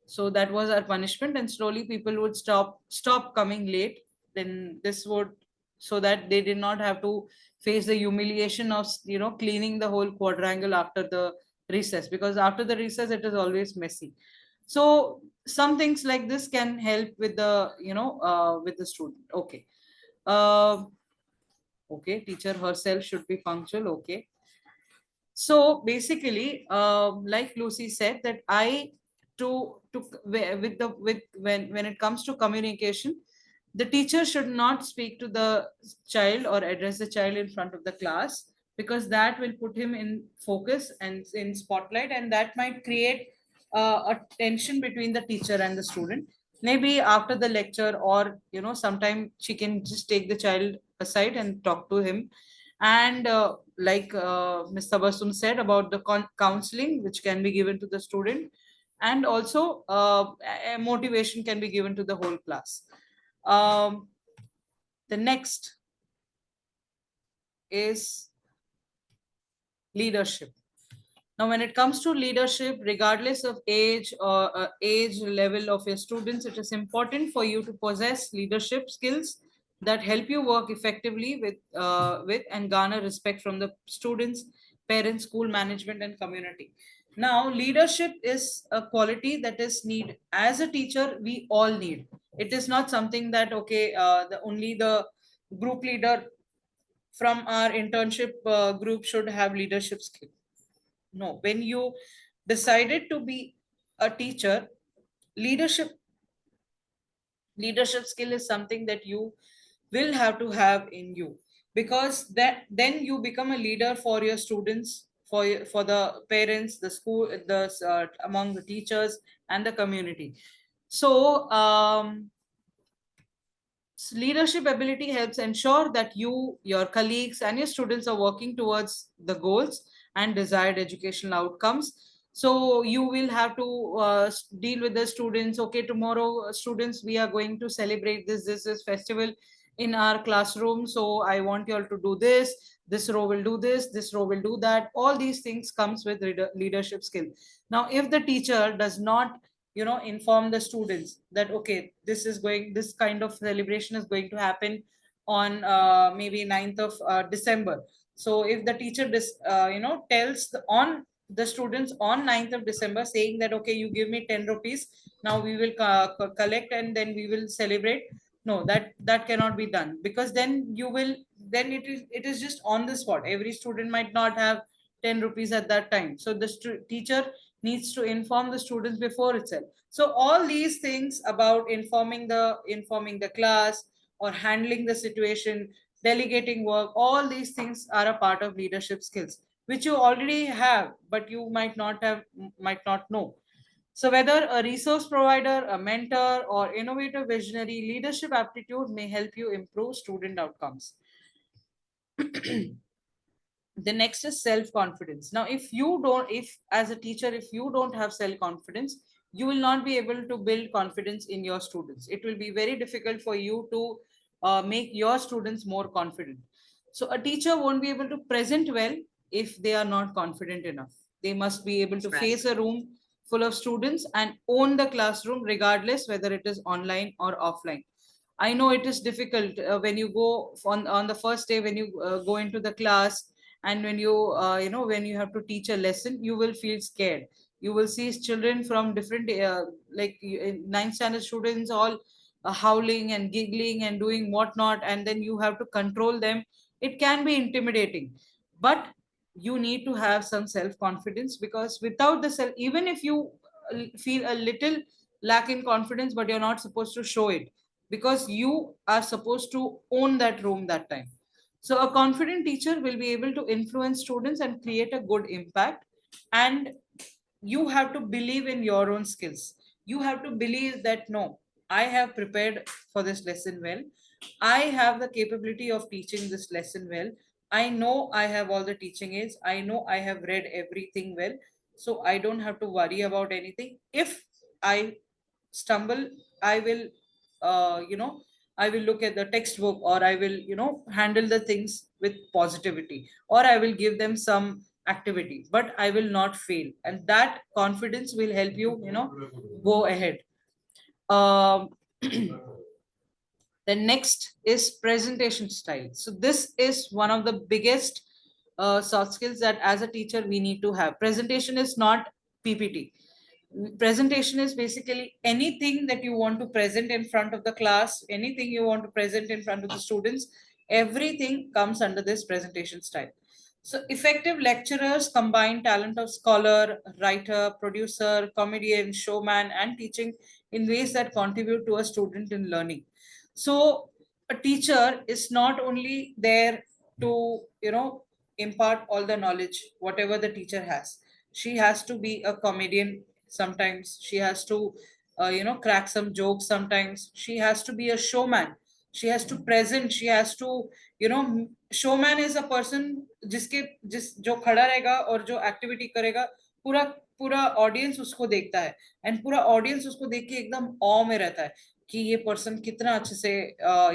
So that was our punishment, and slowly people would stop coming late. Then this would, so that they did not have to face the humiliation of cleaning the whole quadrangle after the recess, because after the recess it is always messy. So some things like this can help with the, with the student. Okay. Okay, teacher herself should be punctual. Okay. So basically, like Lucy said, that when it comes to communication, the teacher should not speak to the child or address the child in front of the class, because that will put him in focus and in spotlight, and that might create a tension between the teacher and the student. Maybe after the lecture, or sometime she can just take the child aside and talk to him. And like Ms. Tabassum said about the counseling which can be given to the student, and also a motivation can be given to the whole class. The next is leadership. Now, when it comes to leadership, regardless of age or age level of your students, it is important for you to possess leadership skills that help you work effectively with and garner respect from the students, parents, school management, and community. Now, leadership is a quality that is need as a teacher. We all need. It is not something that only the group leader from our internship group should have leadership skill. No, when you decided to be a teacher, leadership skill is something that you will have to have in you, because that then you become a leader for your students, for the parents, the school, among the teachers and the community. So leadership ability helps ensure that you, your colleagues, and your students are working towards the goals and desired educational outcomes. So you will have to deal with the students. Okay, tomorrow, students, we are going to celebrate this festival in our classroom. So I want you all to do this. This row will do this row will do that. All these things comes with leadership skill. Now, if the teacher does not inform the students that okay, this kind of celebration is going to happen on maybe 9th of December. So if the teacher tells on the students on 9th of December, saying that okay, you give me 10 rupees, now we will collect and then we will celebrate. No, that cannot be done, because then it is just on the spot. Every student might not have 10 rupees at that time, so the teacher needs to inform the students before itself. So all these things about informing the class, or handling the situation, delegating work, all these things are a part of leadership skills, which you already have, but you might not know. So whether a resource provider, a mentor, or innovative visionary, leadership aptitude may help you improve student outcomes. The next is self-confidence. Now, if as a teacher, if you don't have self-confidence, you will not be able to build confidence in your students. It will be very difficult for you to make your students more confident. So a teacher won't be able to present well if they are not confident enough. They must be able to face a room full of students and own the classroom, regardless whether it is online or offline. I know it is difficult when you go on the first day, when you go into the class, and when when you have to teach a lesson, you will feel scared. You will see children from different like ninth standard students all howling and giggling and doing whatnot, and then you have to control them. It can be intimidating, but you need to have some self-confidence, because without the self, even if you feel a little lack in confidence, but you're not supposed to show it, because you are supposed to own that room that time. So a confident teacher will be able to influence students and create a good impact. And you have to believe in your own skills. You have to believe that no, I have prepared for this lesson well. I have the capability of teaching this lesson well. I know I have all the teaching aids. I know I have read everything well. So I don't have to worry about anything. If I stumble, I will I will look at the textbook, or I will handle the things with positivity, or I will give them some activity, but I will not fail, and that confidence will help you go ahead. um, the next is presentation style. So this is one of the biggest soft skills that as a teacher we need to have. Presentation is not PPT. Presentation is basically anything that you want to present in front of the class, anything you want to present in front of the students, everything comes under this presentation style. So effective lecturers combine talent of scholar, writer, producer, comedian, showman, and teaching in ways that contribute to a student in learning. So a teacher is not only there to, impart all the knowledge, whatever the teacher has. She has to be a comedian sometimes. She has to, crack some jokes sometimes. She has to be a showman. She has to present. She has to, showman is a person जिस जो खड़ा रहेगा और जो activity करेगा, पूरा पूरा audience उसको देखता है, एंड पूरा ऑडियंस उसको देख के एकदम ऑ में रहता है कि ये पर्सन कितना अच्छे से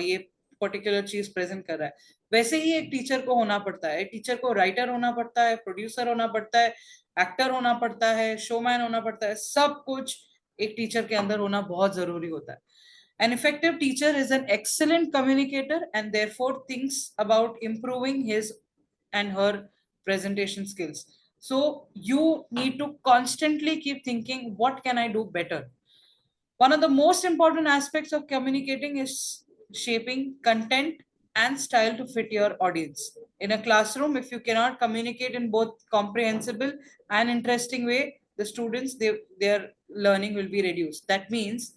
ये पर्टिकुलर चीज प्रेजेंट कर रहा है. वैसे ही एक टीचर को होना पड़ता है. टीचर को राइटर होना पड़ता है, प्रोड्यूसर होना पड़ता है, एक्टर होना पड़ता है, शोमैन होना पड़ता है. सब कुछ एक टीचर के अंदर होना बहुत जरूरी होता है. An effective teacher is an excellent communicator and therefore thinks about improving his and her presentation skills. So you need to constantly keep thinking, what can I do better? One of the most important aspects of communicating is shaping content and style to fit your audience. In a classroom, if you cannot communicate in both comprehensible and interesting way, the students, their learning will be reduced. That means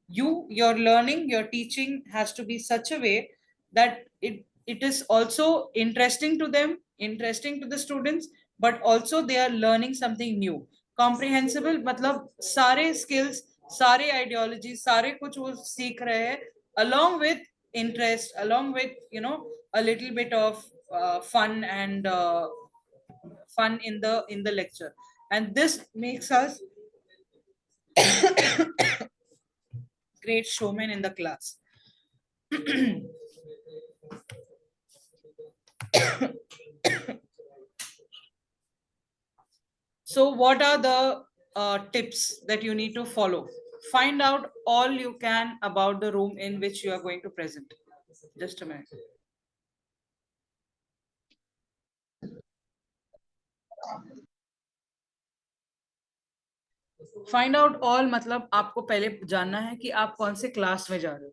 your learning, your teaching has to be such a way that it is also interesting to them, interesting to the students, but also they are learning something new. Comprehensible मतलब सारे skills, सारे ideology, सारे कुछ वो सीख रहे हैं, along with interest, along with a little bit of fun and fun in the lecture, and this makes us great showmen in the class. So what are the tips that you need to follow? Find out all you can about the room in which you are going to present. Just a minute. Find out all मतलब आपको पहले जानना है कि आप कौन से class में जा रहे हो,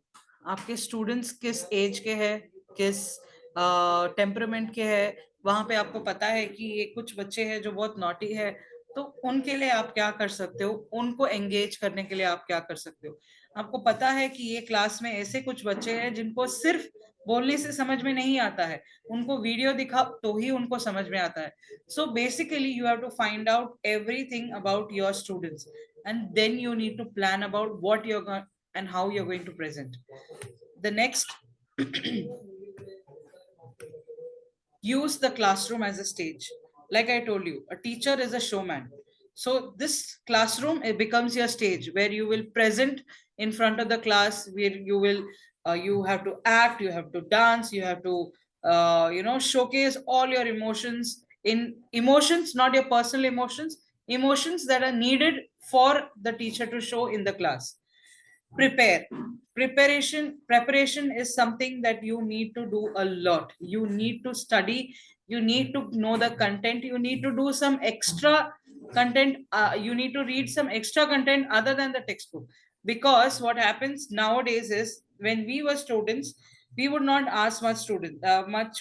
आपके स्टूडेंट्स किस एज के हैं, किस टेम्परामेंट के हैं. वहां पे आपको पता है कि ये कुछ बच्चे हैं जो बहुत नॉटी है, तो उनके लिए आप क्या कर सकते हो, उनको एंगेज करने के लिए आप क्या कर सकते हो. आपको पता है कि ये क्लास में ऐसे कुछ बच्चे हैं जिनको सिर्फ बोलने से समझ में नहीं आता है, उनको वीडियो दिखाओ तो ही उनको समझ में आता है. So basically you have to find out everything about your students, and then you need to plan about what you're going and how you're going to present. The next, use the classroom as a stage. Like I told you, a teacher is a showman. So this classroom, it becomes your stage where you will present in front of the class, where you will you have to act, you have to dance, you have to showcase all your emotions, not your personal emotions, emotions that are needed for the teacher to show in the class. Preparation is something that you need to do a lot. You need to study, you need to know the content, you need to do some extra content, you need to read some extra content other than the textbook. Because what happens nowadays is, when we were students, we would not ask much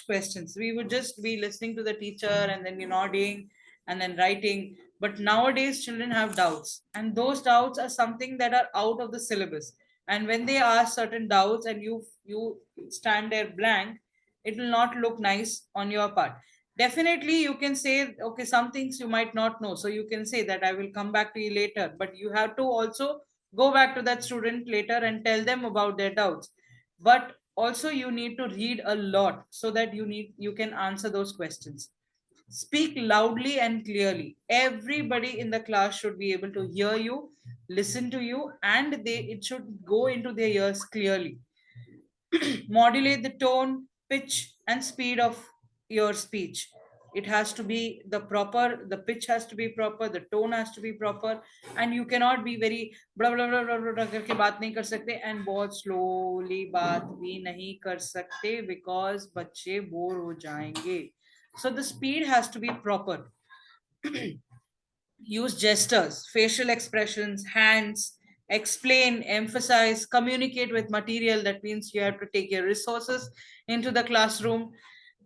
questions. We would just be listening to the teacher and then nodding and then writing. But nowadays children have doubts, and those doubts are something that are out of the syllabus. And when they ask certain doubts and you stand there blank, it will not look nice on your part. Definitely you can say, okay, some things you might not know, so you can say that I will come back to you later, but you have to also go back to that student later and tell them about their doubts. But also you need to read a lot so that you can answer those questions. Speak loudly and clearly. Everybody in the class should be able to hear you, listen to you, and it should go into their ears clearly. Modulate the tone, pitch, and speed of your speech. It has to be the pitch has to be proper, the tone has to be proper, and you cannot be very blah blah blah blah blah करके बात नहीं कर सकते, and बहुत slowly बात भी नहीं कर सकते because बच्चे बोर हो जाएंगे. So the speed has to be proper. use gestures, facial expressions, hands, explain, emphasize, communicate with material. That means you have to take your resources into the classroom.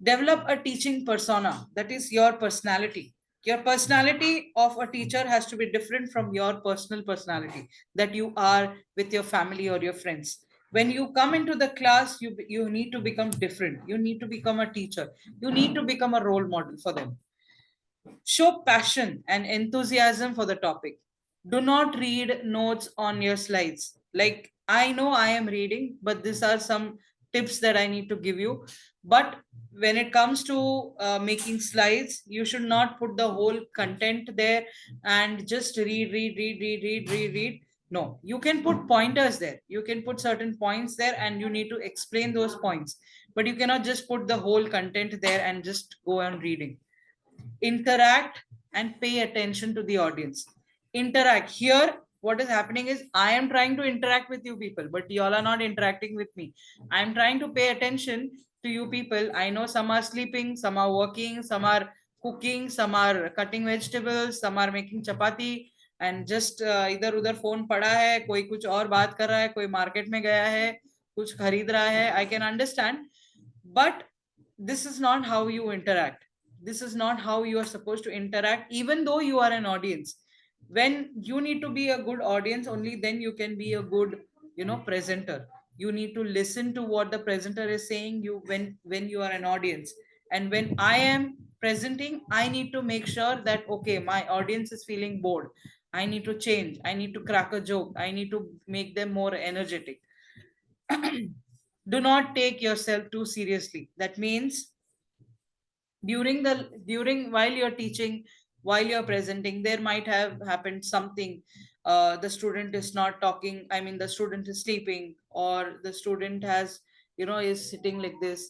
Develop a teaching persona, that is your personality. Your personality of a teacher has to be different from your personal personality that you are with your family or your friends. When you come into the class, you need to become different. You need to become a teacher. You need to become a role model for them. Show passion and enthusiasm for the topic. Do not read notes on your slides. Like, I know I am reading, but these are some tips that I need to give you. But when it comes to making slides, you should not put the whole content there and just read. No, you can put pointers there. You can put certain points there and you need to explain those points. But you cannot just put the whole content there and just go on reading. Interact and pay attention to the audience. Interact. Here, what is happening is I am trying to interact with you people, but y'all are not interacting with me. I am trying to pay attention to you people. I know some are sleeping, some are working, some are cooking, some are cutting vegetables, some are making chapati, and just इधर उधर phone पड़ा है, कोई कुछ और बात कर रहा है, कोई मार्केट में गया है, कुछ खरीद रहा है. I can understand, but this is not how you interact. This is not how you are supposed to interact, even though you are an audience. When you need to be a good audience, only then you can be a good, presenter. You need to listen to what the presenter is saying you when you are an audience. And when I am presenting, I need to make sure that, okay, my audience is feeling bored. I need to change. I need to crack a joke. I need to make them more energetic. Do not take yourself too seriously. That means during while you're teaching, while you're presenting, there might have happened something. The student is not talking, I mean the student is sleeping, or the student has, is sitting like this.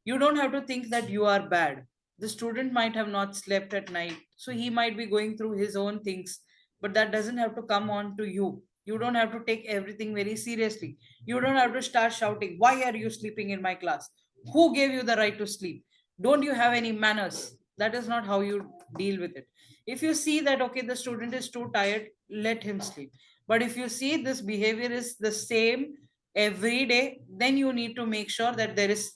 You don't have to think that you are bad. The student might have not slept at night, so he might be going through his own things, but that doesn't have to come on to you. You don't have to take everything very seriously. You don't have to start shouting, why are you sleeping in my class? Who gave you the right to sleep? Don't you have any manners? That is not how you deal with it. If you see that, okay, the student is too tired, let him sleep. But if you see this behavior is the same every day, then you need to make sure that there is,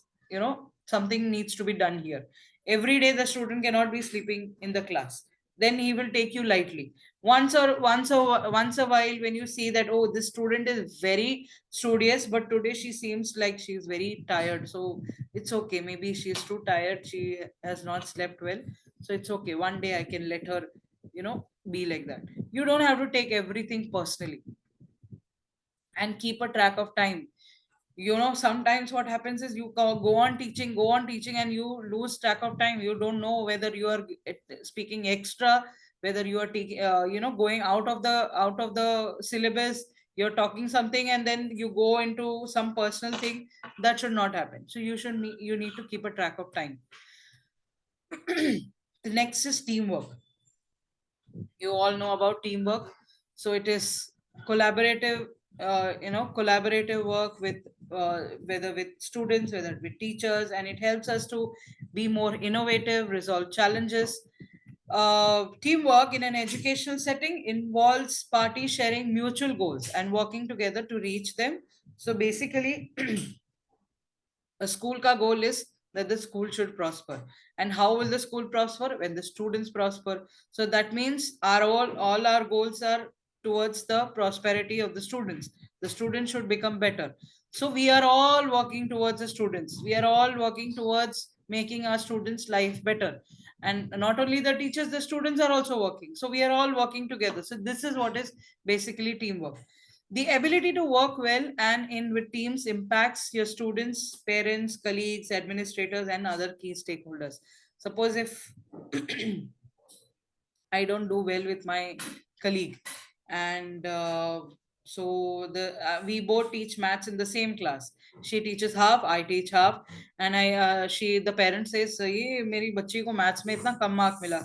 something needs to be done here. Every day the student cannot be sleeping in the class. Then he will take you lightly. Once a while, when you see that, oh, this student is very studious, but today she seems like she's very tired, so it's okay, maybe she's too tired, she has not slept well, so it's okay, one day I can let her, be like that. You don't have to take everything personally. And keep a track of time. Sometimes what happens is you go on teaching and you lose track of time. You don't know whether you are speaking extra, whether you are taking going out of the syllabus, you're talking something and then you go into some personal thing. That should not happen. So you need to keep a track of time. The next is teamwork. You all know about teamwork. So it is collaborative collaborative work with whether with students, whether with teachers, and it helps us to be more innovative, resolve challenges. Teamwork in an educational setting involves party sharing mutual goals and working together to reach them. So basically a school ka goal is that the school should prosper. And how will the school prosper? When the students prosper. So that means all our goals are towards the prosperity of the students. The students should become better. So we are all working towards the students. We are all working towards making our students' life better. And not only the teachers, the students are also working. So we are all working together. So this is what is basically teamwork. The ability to work well and in with teams impacts your students, parents, colleagues, administrators, and other key stakeholders. Suppose if I don't do well with my colleague, and we both teach maths in the same class. She teaches half, I teach half, and the parent says, "ये मेरी बच्ची को maths में इतना कम mark मिला."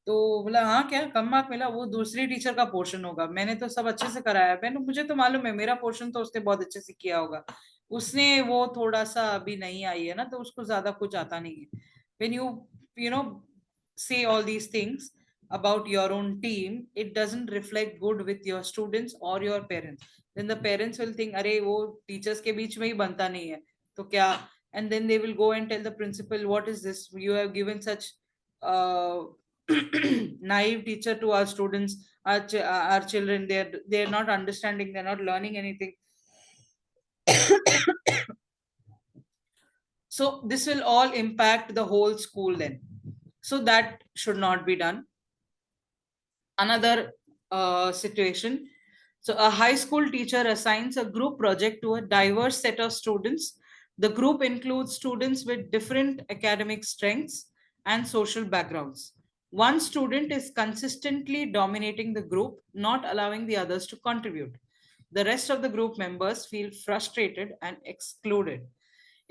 तो बोला, हाँ क्या कम मार्क मिला? वो दूसरी टीचर का पोर्शन होगा, मैंने तो सब अच्छे से कराया है। मुझे तो मालूम है, मेरा पोर्शन तो उसने बहुत अच्छे से किया होगा, उसने वो थोड़ा सा अभी नहीं आई है ना, तो उसको ज्यादा कुछ आता नहीं है. When you say all these things, about your own team, it doesn't reflect good with your students or your parents. Then the parents will think, "अरे वो teachers के बीच में ही बनता नहीं है, तो क्या?" And then they will go and tell the principal, "What is this? You have given such naive teacher to our students, our children. They're not understanding. They're not learning anything." So this will all impact the whole school then. So that should not be done. Another situation. So a high school teacher assigns a group project to a diverse set of students. The group includes students with different academic strengths and social backgrounds. One student is consistently dominating the group, not allowing the others to contribute. The rest of the group members feel frustrated and excluded.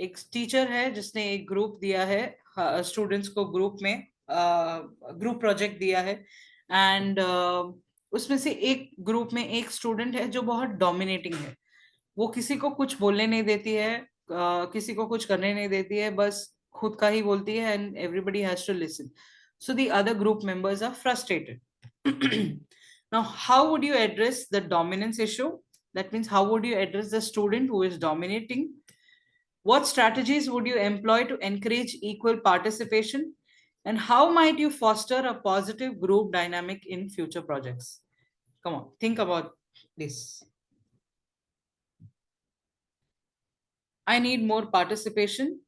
एक teacher है जिसने एक group दिया है students को group में group project दिया है एंड उसमें से एक ग्रुप में एक स्टूडेंट है जो बहुत डोमिनेटिंग है वो किसी को कुछ बोलने नहीं देती है किसी को कुछ करने नहीं देती है बस खुद का ही बोलती है and everybody has to listen so the other group members are frustrated. Now how would you address the dominance issue? That means how would you address the student who is dominating? What strategies would you employ to encourage equal participation? And how might you foster a positive group dynamic in future projects? Come on, think about this. I need more participation.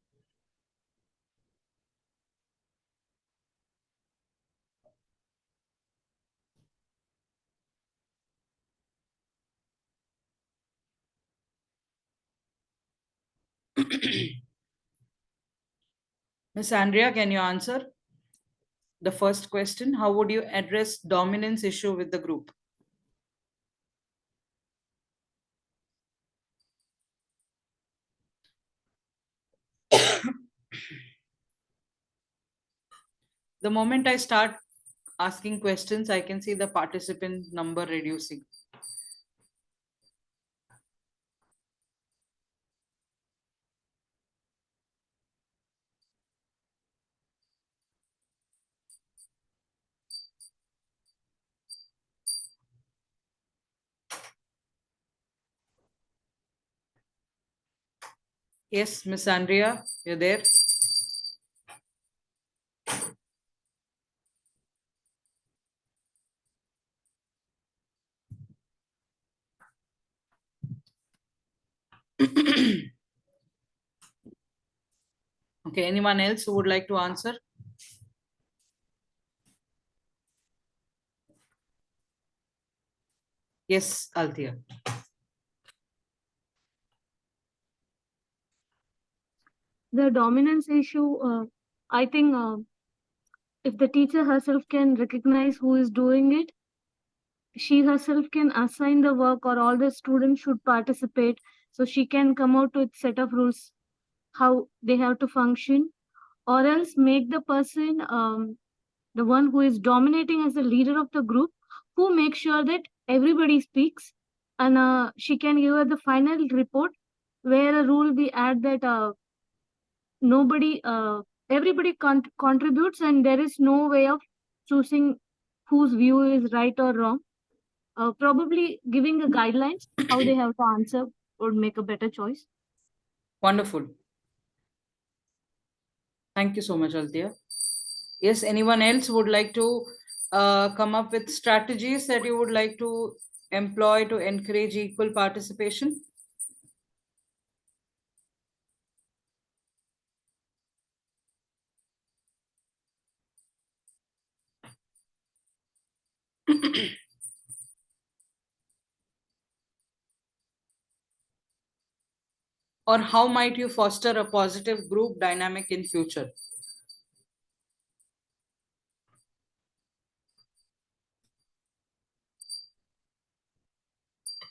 Miss Andrea, can you answer the first question? How would you address dominance issue with the group? The moment I start asking questions, I can see the participant number reducing. Yes, Miss Andrea, you're there. Okay, anyone else who would like to answer? Yes, Althea. The dominance issue, I think if the teacher herself can recognize who is doing it, she herself can assign the work or all the students should participate. So she can come out with set of rules, how they have to function, or else make the person, the one who is dominating as the leader of the group, who makes sure that everybody speaks, and she can give her the final report where a rule we add that everybody contributes and there is no way of choosing whose view is right or wrong. Probably giving the guidelines how they have to answer would make a better choice. Wonderful. Thank you so much, Althea. Yes, anyone else would like to come up with strategies that you would like to employ to encourage equal participation? Or how might you foster a positive group dynamic in future?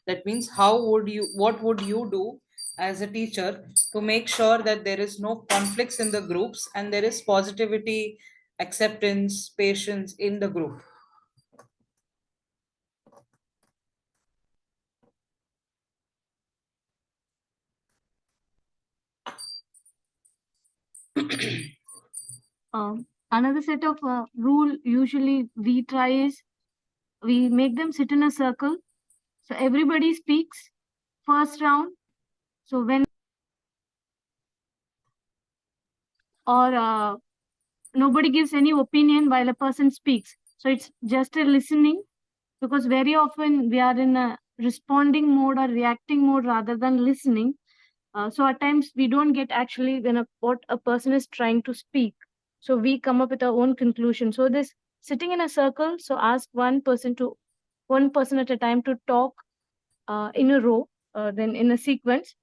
That means what would you do as a teacher to make sure that there is no conflicts in the groups and there is positivity, acceptance, patience in the group? Another set of rule usually we try is we make them sit in a circle. So everybody speaks first round. So when or nobody gives any opinion while a person speaks. So it's just a listening, because very often we are in a responding mode or reacting mode rather than listening. So at times we don't get actually what a person is trying to speak. So we come up with our own conclusion. So this sitting in a circle, so ask one person at a time to talk in a row, then in a sequence.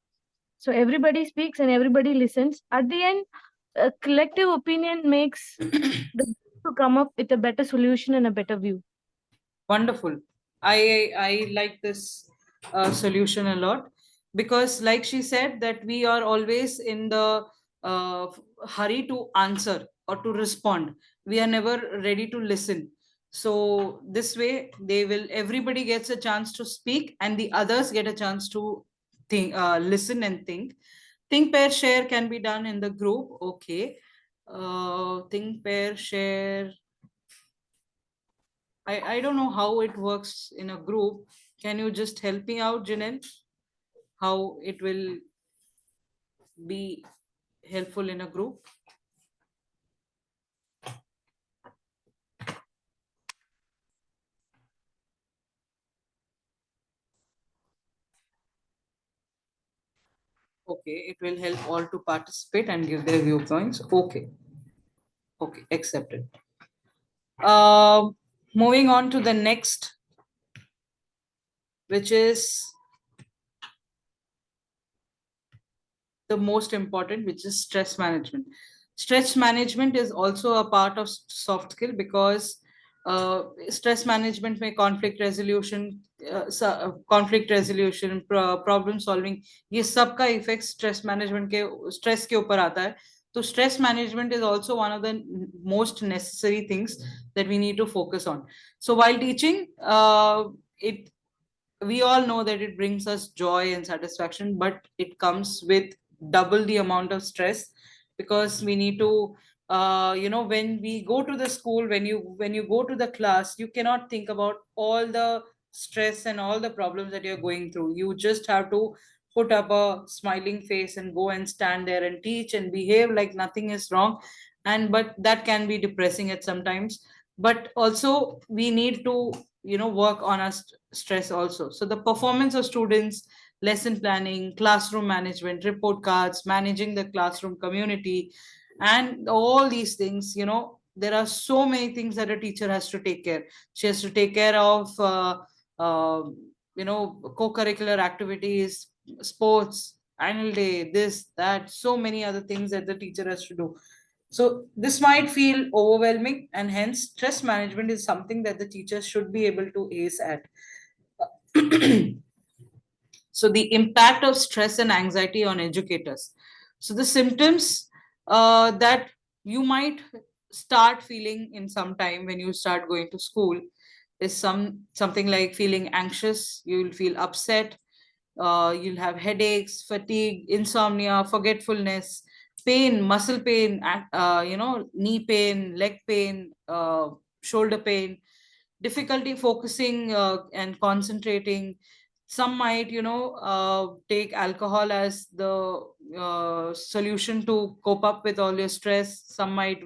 So everybody speaks and everybody listens. At the end, a collective opinion makes the to come up with a better solution and a better view. Wonderful. I like this solution a lot, because like she said that we are always in the hurry to answer or to respond. We are never ready to listen. So this way everybody gets a chance to speak and the others get a chance to think, listen and think. Think, pair, share can be done in the group. Okay. Think, pair, share. I don't know how it works in a group. Can you just help me out, Janelle? How it will be helpful in a group? Okay, it will help all to participate and give their viewpoints. Okay. Okay, accepted. Moving on to the next, which is the most important, which is stress management. Stress management is also a part of soft skill, because stress management में conflict resolution, problem solving, ये सब का effect stress management के stress के ऊपर आता है. So stress management is also one of the most necessary things that we need to focus on. So while teaching, we all know that it brings us joy and satisfaction, but it comes with double the amount of stress, because we need to when we go to the school, when you go to the class, you cannot think about all the stress and all the problems that you're going through. You just have to put up a smiling face and go and stand there and teach and behave like nothing is wrong. But that can be depressing at sometimes. But also we need to work on our stress also. So the performance of students, lesson planning, classroom management, report cards, managing the classroom community, and all these things, there are so many things that a teacher has to take care. She has to take care of co-curricular activities, sports, annual day, this, that, so many other things that the teacher has to do. So this might feel overwhelming, and hence stress management is something that the teachers should be able to ace at. So the impact of stress and anxiety on educators. So the symptoms that you might start feeling in some time when you start going to school is something like feeling anxious. You will feel upset. You'll have headaches, fatigue, insomnia, forgetfulness, pain, muscle pain, knee pain, leg pain, shoulder pain, difficulty focusing and concentrating. Some might take alcohol as the solution to cope up with all your stress. Some might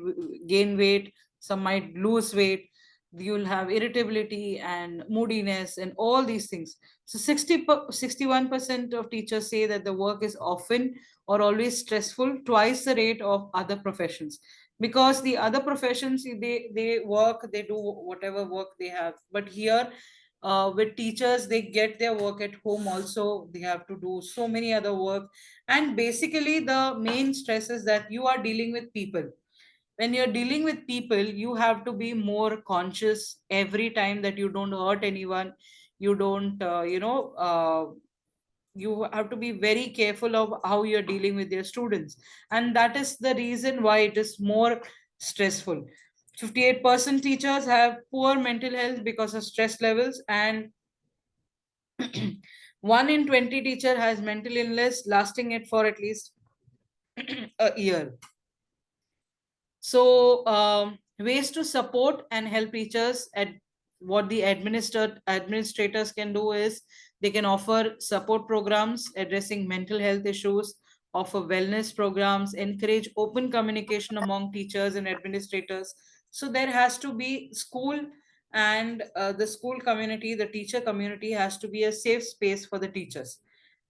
gain weight, some might lose weight. You'll have irritability and moodiness and all these things. So 61% of teachers say that the work is often or always stressful, twice the rate of other professions. Because the other professions, they work, they do whatever work they have, but here with teachers, they get their work at home also. They have to do so many other work, and basically the main stress is that you are dealing with people. When you're dealing with people, you have to be more conscious every time that you don't hurt anyone. You don't you have to be very careful of how you're dealing with your students, and that is the reason why it is more stressful. 58% teachers have poor mental health because of stress levels, and 1 in 20 teacher has mental illness lasting it for at least a year. So ways to support and help teachers. At what the administrators can do is they can offer support programs addressing mental health issues, offer wellness programs, encourage open communication among teachers and administrators. So there has to be school, and the school community, the teacher community has to be a safe space for the teachers.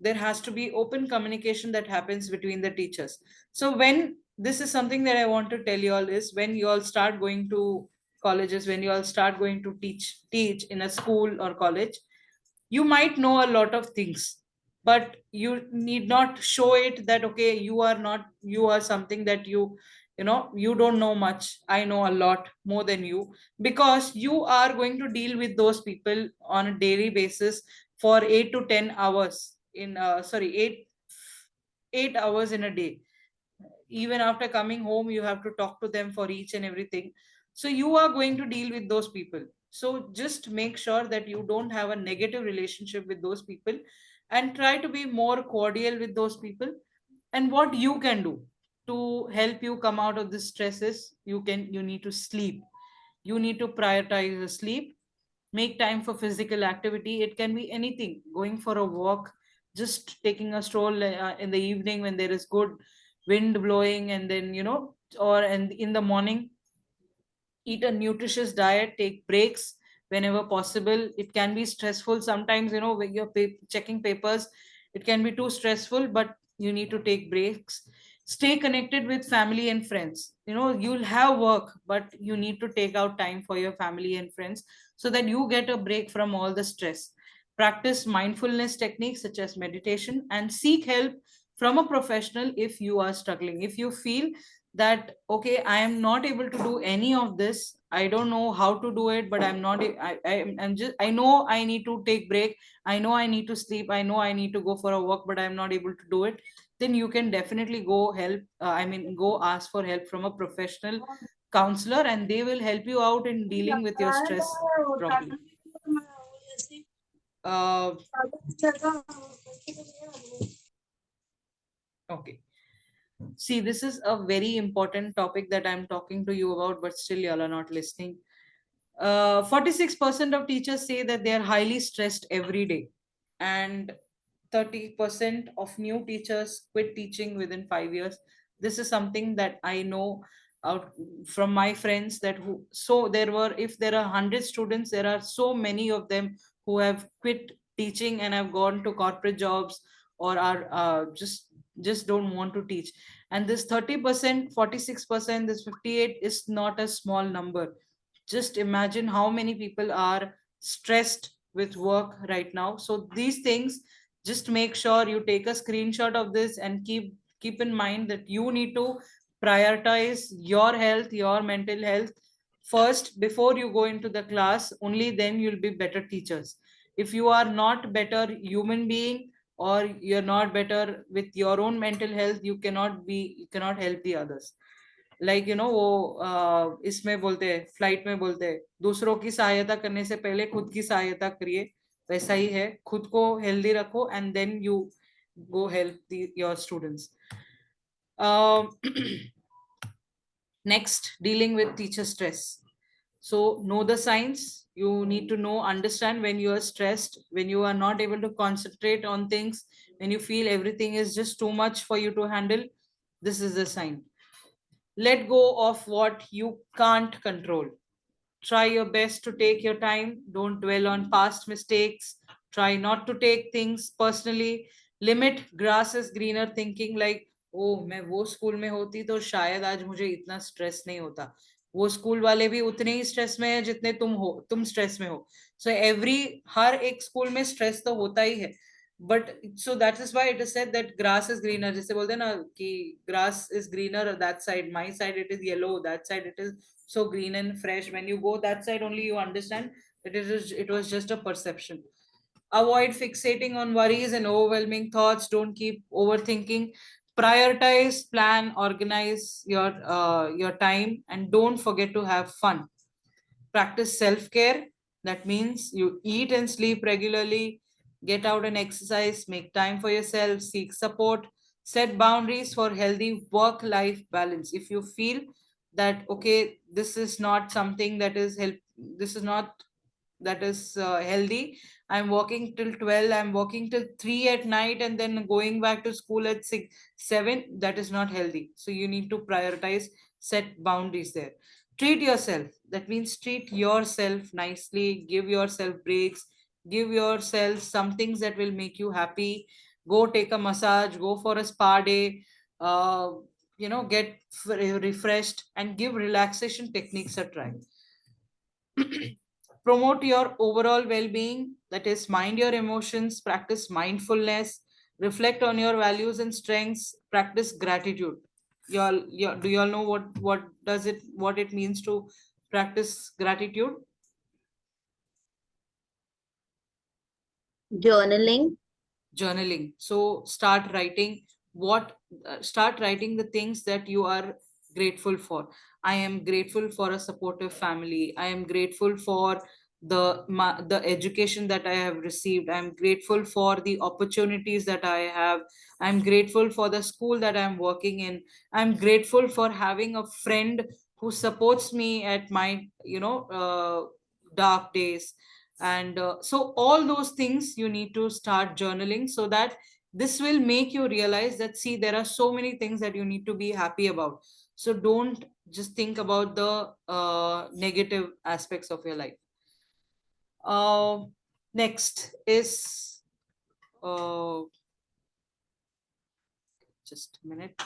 There has to be open communication that happens between the teachers. So when this is something that I want to tell you all is, when you all start going to colleges, when you all start going to teach in a school or college, you might know a lot of things, but you need not show it that okay, you are something that you know you don't know much, I know a lot more than you, because you are going to deal with those people on a daily basis for 8 to 10 hours in sorry 8 hours in a day. Even after coming home, you have to talk to them for each and everything. So you are going to deal with those people. So just make sure that you don't have a negative relationship with those people, and try to be more cordial with those people. And what you can do to help you come out of this stress is, you need to sleep. You need to prioritize your sleep. Make time for physical activity. It can be anything: going for a walk, just taking a stroll in the evening when there is good wind blowing, and then and in the morning, eat a nutritious diet, take breaks whenever possible. It can be stressful sometimes, when you're checking papers, it can be too stressful, but you need to take breaks. Stay connected with family and friends. You'll have work, but you need to take out time for your family and friends, so that you get a break from all the stress. Practice mindfulness techniques such as meditation, and seek help from a professional if you are struggling. If you feel that okay, I am not able to do any of this, I don't know how to do it, but I'm not I'm just, I know I need to take break, I know I need to sleep, I know I need to go for a walk, but I'm not able to do it, then you can definitely go help go ask for help from a professional counselor, and they will help you out in dealing with your stress properly. uh, okay. See, this is a very important topic that I'm talking to you about, but still y'all are not listening. 46% of teachers say that they are highly stressed every day, and 30% of new teachers quit teaching within 5 years. This is something that I know out from my friends, that so there were, if there are 100 students, there are so many of them who have quit teaching and have gone to corporate jobs, or are just don't want to teach. And this 30%, 46%, this 58 is not a small number. Just imagine how many people are stressed with work right now. So these things, just make sure you take a screenshot of this, and keep in mind that you need to prioritize your health, your mental health first before you go into the class. Only then you'll be better teachers. If you are not better human being, or you're not better with your own mental health, you cannot help the others. Like वो इसमें बोलते हैं, flight में बोलते हैं, दूसरों की सहायता करने से पहले खुद की सहायता करिए। वैसा ही है, खुद को हेल्दी रखो, and then you go help your students. Next, dealing with teacher stress. So know the signs. You need to understand when you are stressed, when you are not able to concentrate on things, when you feel everything is just too much for you to handle. This is the sign. Let go of what you can't control. Try your best to take your time. Don't dwell on past mistakes. Try not to take things personally. Limit grass is greener thinking, like, oh, मैं वो school में होती तो शायद आज मुझे इतना stress नहीं होता. वो स्कूल वाले भी उतने ही स्ट्रेस में है जितने तुम स्ट्रेस में हो. So हर एक स्कूल में स्ट्रेस तो होता ही है. But so that is why it is said that grass is greener. जैसे बोलते हैं ना कि grass is greener that side, my side it is yellow, that side it is so green and fresh. When you go that side only, you understand that it was just a perception. Avoid fixating on worries and overwhelming thoughts. Don't keep overthinking. Prioritize, plan, organize your time, and don't forget to have fun. Practice self-care. That means you eat and sleep regularly, get out and exercise, make time for yourself, seek support, set boundaries for healthy work-life balance. If you feel that, okay, this is not something that is this is not that is healthy. I'm working till 12, I'm working till 3 at night, and then going back to school at 6, 7. That is not healthy. So you need to prioritize, set boundaries there. Treat yourself. That means treat yourself nicely, give yourself breaks, give yourself some things that will make you happy. Go take a massage, go for a spa day, get refreshed, and give relaxation techniques a try. Promote your overall well-being, that is, mind your emotions, practice mindfulness, reflect on your values and strengths, practice gratitude. Do you all know what it means to practice gratitude? Journaling. Journaling. So start writing the things that you are grateful for. I am grateful for a supportive family. I am grateful for the education that I have received. I'm grateful for the opportunities that I have. I'm grateful for the school that I'm working in. I'm grateful for having a friend who supports me at my dark days. And so all those things you need to start journaling, so that this will make you realize that, see, there are so many things that you need to be happy about. So don't just think about the negative aspects of your life. Next is just a minute.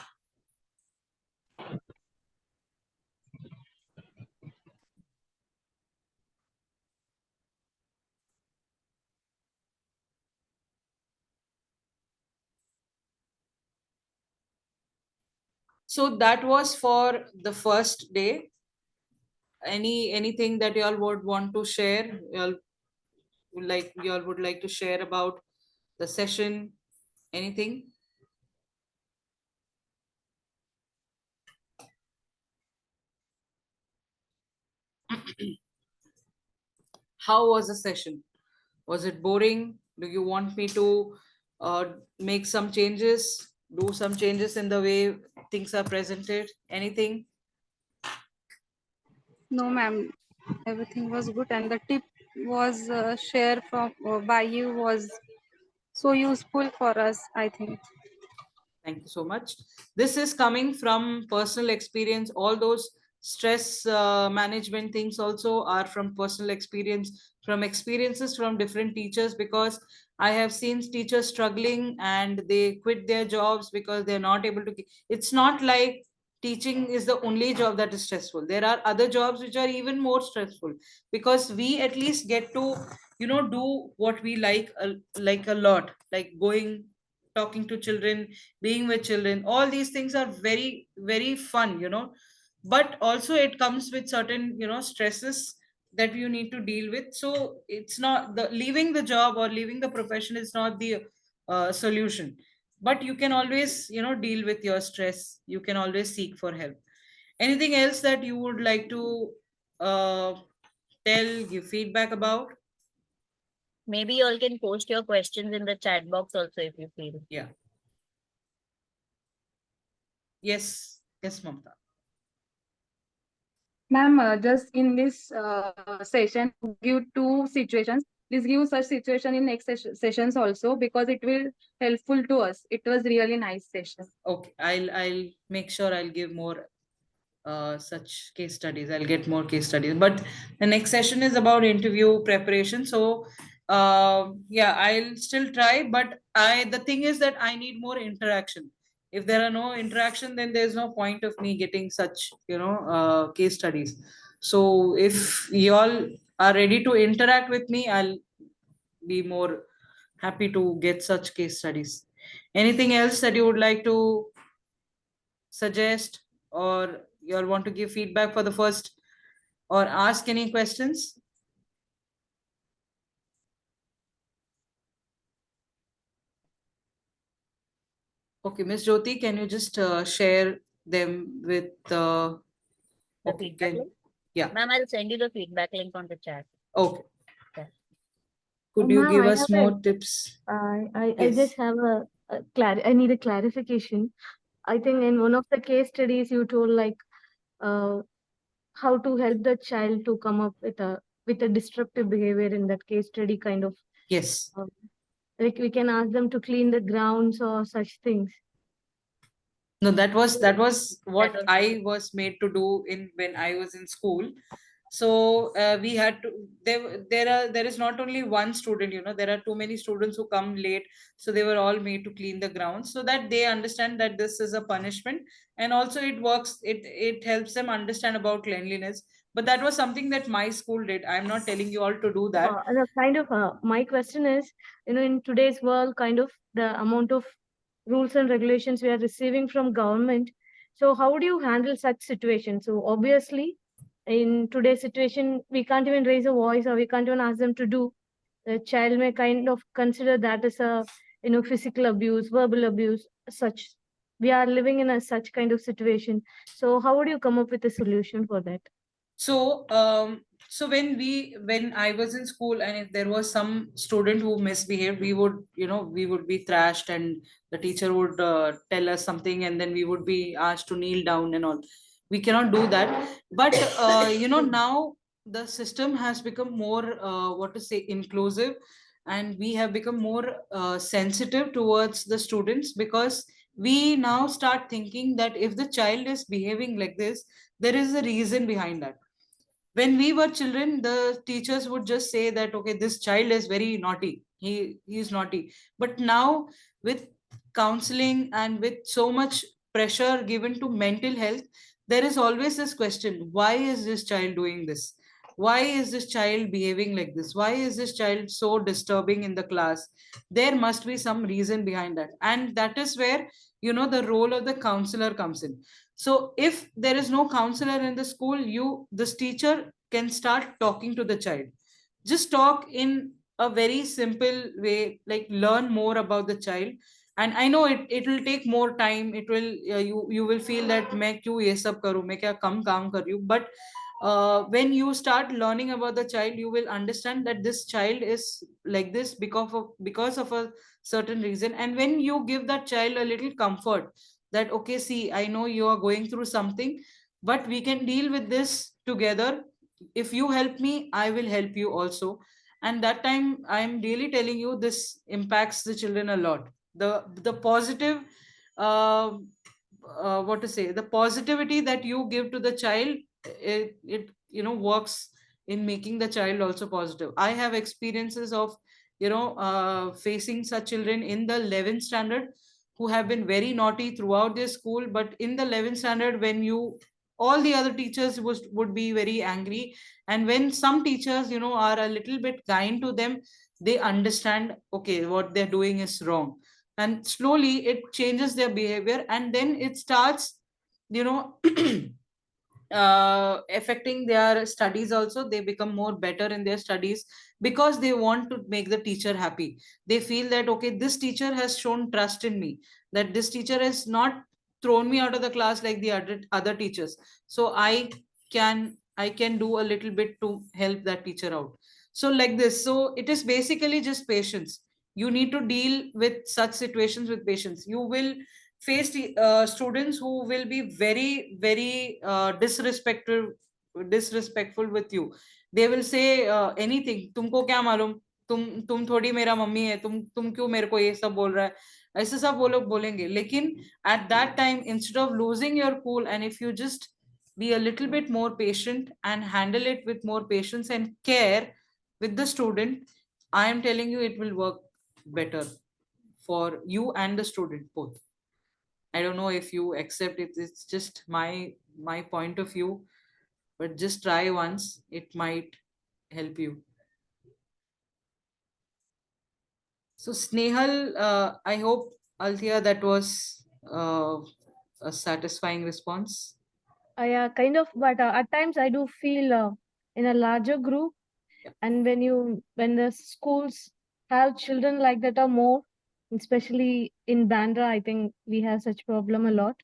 So that was for the first day. Anything that you all would want to share? You all would like to share about the session? Anything? How was the session? Was it boring? Do you want me to make some changes, do some changes in the way things are presented? Anything? No, ma'am. Everything was good, and the tip was shared from by you was so useful for us, I think. Thank you so much. This is coming from personal experience. All those stress management things also are from personal experience, from experiences from different teachers, because I have seen teachers struggling and they quit their jobs because they're not able to. It's not like teaching is the only job that is stressful. There are other jobs which are even more stressful, because we at least get to do what we like a lot, like going, talking to children, being with children. All these things are very, very fun, but also it comes with certain stresses that you need to deal with. So it's not the leaving the job or leaving the profession is not the solution, but you can always deal with your stress. You can always seek for help. Anything else that you would like to uh, give feedback about? Maybe you all can post your questions in the chat box also if you feel. Yeah. Yes, Mamta. Ma'am, just in this session, give two situations. Please give such situation in next sessions also, because it will helpful to us. It was really nice session. Okay, I'll make sure I'll give more such case studies. I'll get more case studies. But the next session is about interview preparation. So yeah, I'll still try, but the thing is that I need more interaction. If there are no interaction, then there's no point of me getting such case studies. So if you all are ready to interact with me, I'll be more happy to get such case studies. Anything else that you would like to suggest, or you all want to give feedback for the first, or ask any questions? Okay, Miss Jyoti, can you just share them with The okay, feedback link? yeah. Ma'am, I'll send you the feedback link on the chat. Okay. Yeah. Could you Ma'am, give I us have more tips? I Yes. just have I need a clarification. I think in one of the case studies you told, like, how to help the child to come up with a disruptive behavior in that case study kind of. Yes. Like we can ask them to clean the grounds or such things. No, that was what I was made to do in when I was in school. So we had to there is not only one student, there are too many students who come late, so they were all made to clean the grounds so that they understand that this is a punishment, and also it works, it helps them understand about cleanliness. But that was something that my school did. I'm not telling you all to do that. My question is, in today's world, kind of the amount of rules and regulations we are receiving from government. So how do you handle such situations? So obviously, in today's situation, we can't even raise a voice or we can't even ask them to do. The child may kind of consider that as a, physical abuse, verbal abuse, such. We are living in such kind of situation. So how would you come up with a solution for that? So so when I was in school, and if there was some student who misbehaved, we would be thrashed, and the teacher would tell us something, and then we would be asked to kneel down and all. We cannot do that. But now the system has become more inclusive, and we have become more sensitive towards the students, because we now start thinking that if the child is behaving like this, there is a reason behind that. When we were children, the teachers would just say that, okay, this child is very naughty, he's naughty. But now, with counseling and with so much pressure given to mental health, there is always this question: why is this child doing this? Why is this child behaving like this? Why is this child so disturbing in the class? There must be some reason behind that, and that is where the role of the counselor comes in. So if there is no counselor in the school, this teacher can start talking to the child. Just talk in a very simple way, like learn more about the child. And I know it will take more time. It will you will feel that मैं क्यों ये सब करूं, मैं क्या कम काम कर रही हूं. But when you start learning about the child, you will understand that this child is like this because of a certain reason. And when you give that child a little comfort, that, okay, see, I know you are going through something, but we can deal with this together. If you help me, I will help you also. And that time, I'm really telling you, this impacts the children a lot. The positive the positivity that you give to the child, it works in making the child also positive. I have experiences of facing such children in the 11th standard who have been very naughty throughout their school, but in the 11th standard, when all the other teachers would be very angry, and when some teachers are a little bit kind to them, they understand, okay, what they're doing is wrong, and slowly it changes their behavior, and then it starts affecting their studies also. They become more better in their studies because they want to make the teacher happy. They feel that, okay, this teacher has shown trust in me, that this teacher has not thrown me out of the class like the other teachers, so I can do a little bit to help that teacher out. So like this, so it is basically just patience. You need to deal with such situations with patience. You will face students who will be very very disrespectful with you. They will say anything, तुमको क्या मालूम, तुम थोड़ी मेरा mummy है, तुम क्यों मेरे को ये सब बोल रहा है, ऐसे सब वो लोग बोलेंगे. लेकिन at that time, instead of losing your cool, and if you just be a little bit more patient and handle it with more patience and care with the student, I am telling you, it will work better for you and the student both. I don't know if you accept it. It's just my point of view, but just try once. It might help you. So Snehal, I hope, Althea, that was a satisfying response. Yeah, kind of, but at times I do feel in a larger group, and when the schools have children like that are more, especially in Bandra, I think we have such problem a lot.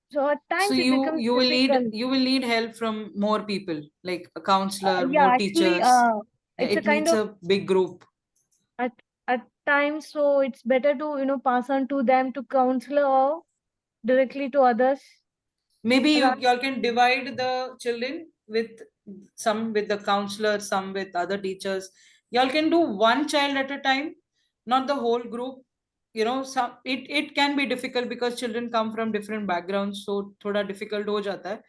So at times So it becomes you will difficult. need help from more people, like a counselor, Yeah, more actually, teachers. it's a It kind needs of a big group. at times, so it's better to pass on to them to counselor or directly to others. Maybe y'all can divide the children with some with the counselor, some with other teachers. Y'all can do one child at a time, not the whole group. You know, it can be difficult because children come from different backgrounds, so thoda difficult ho jata hai.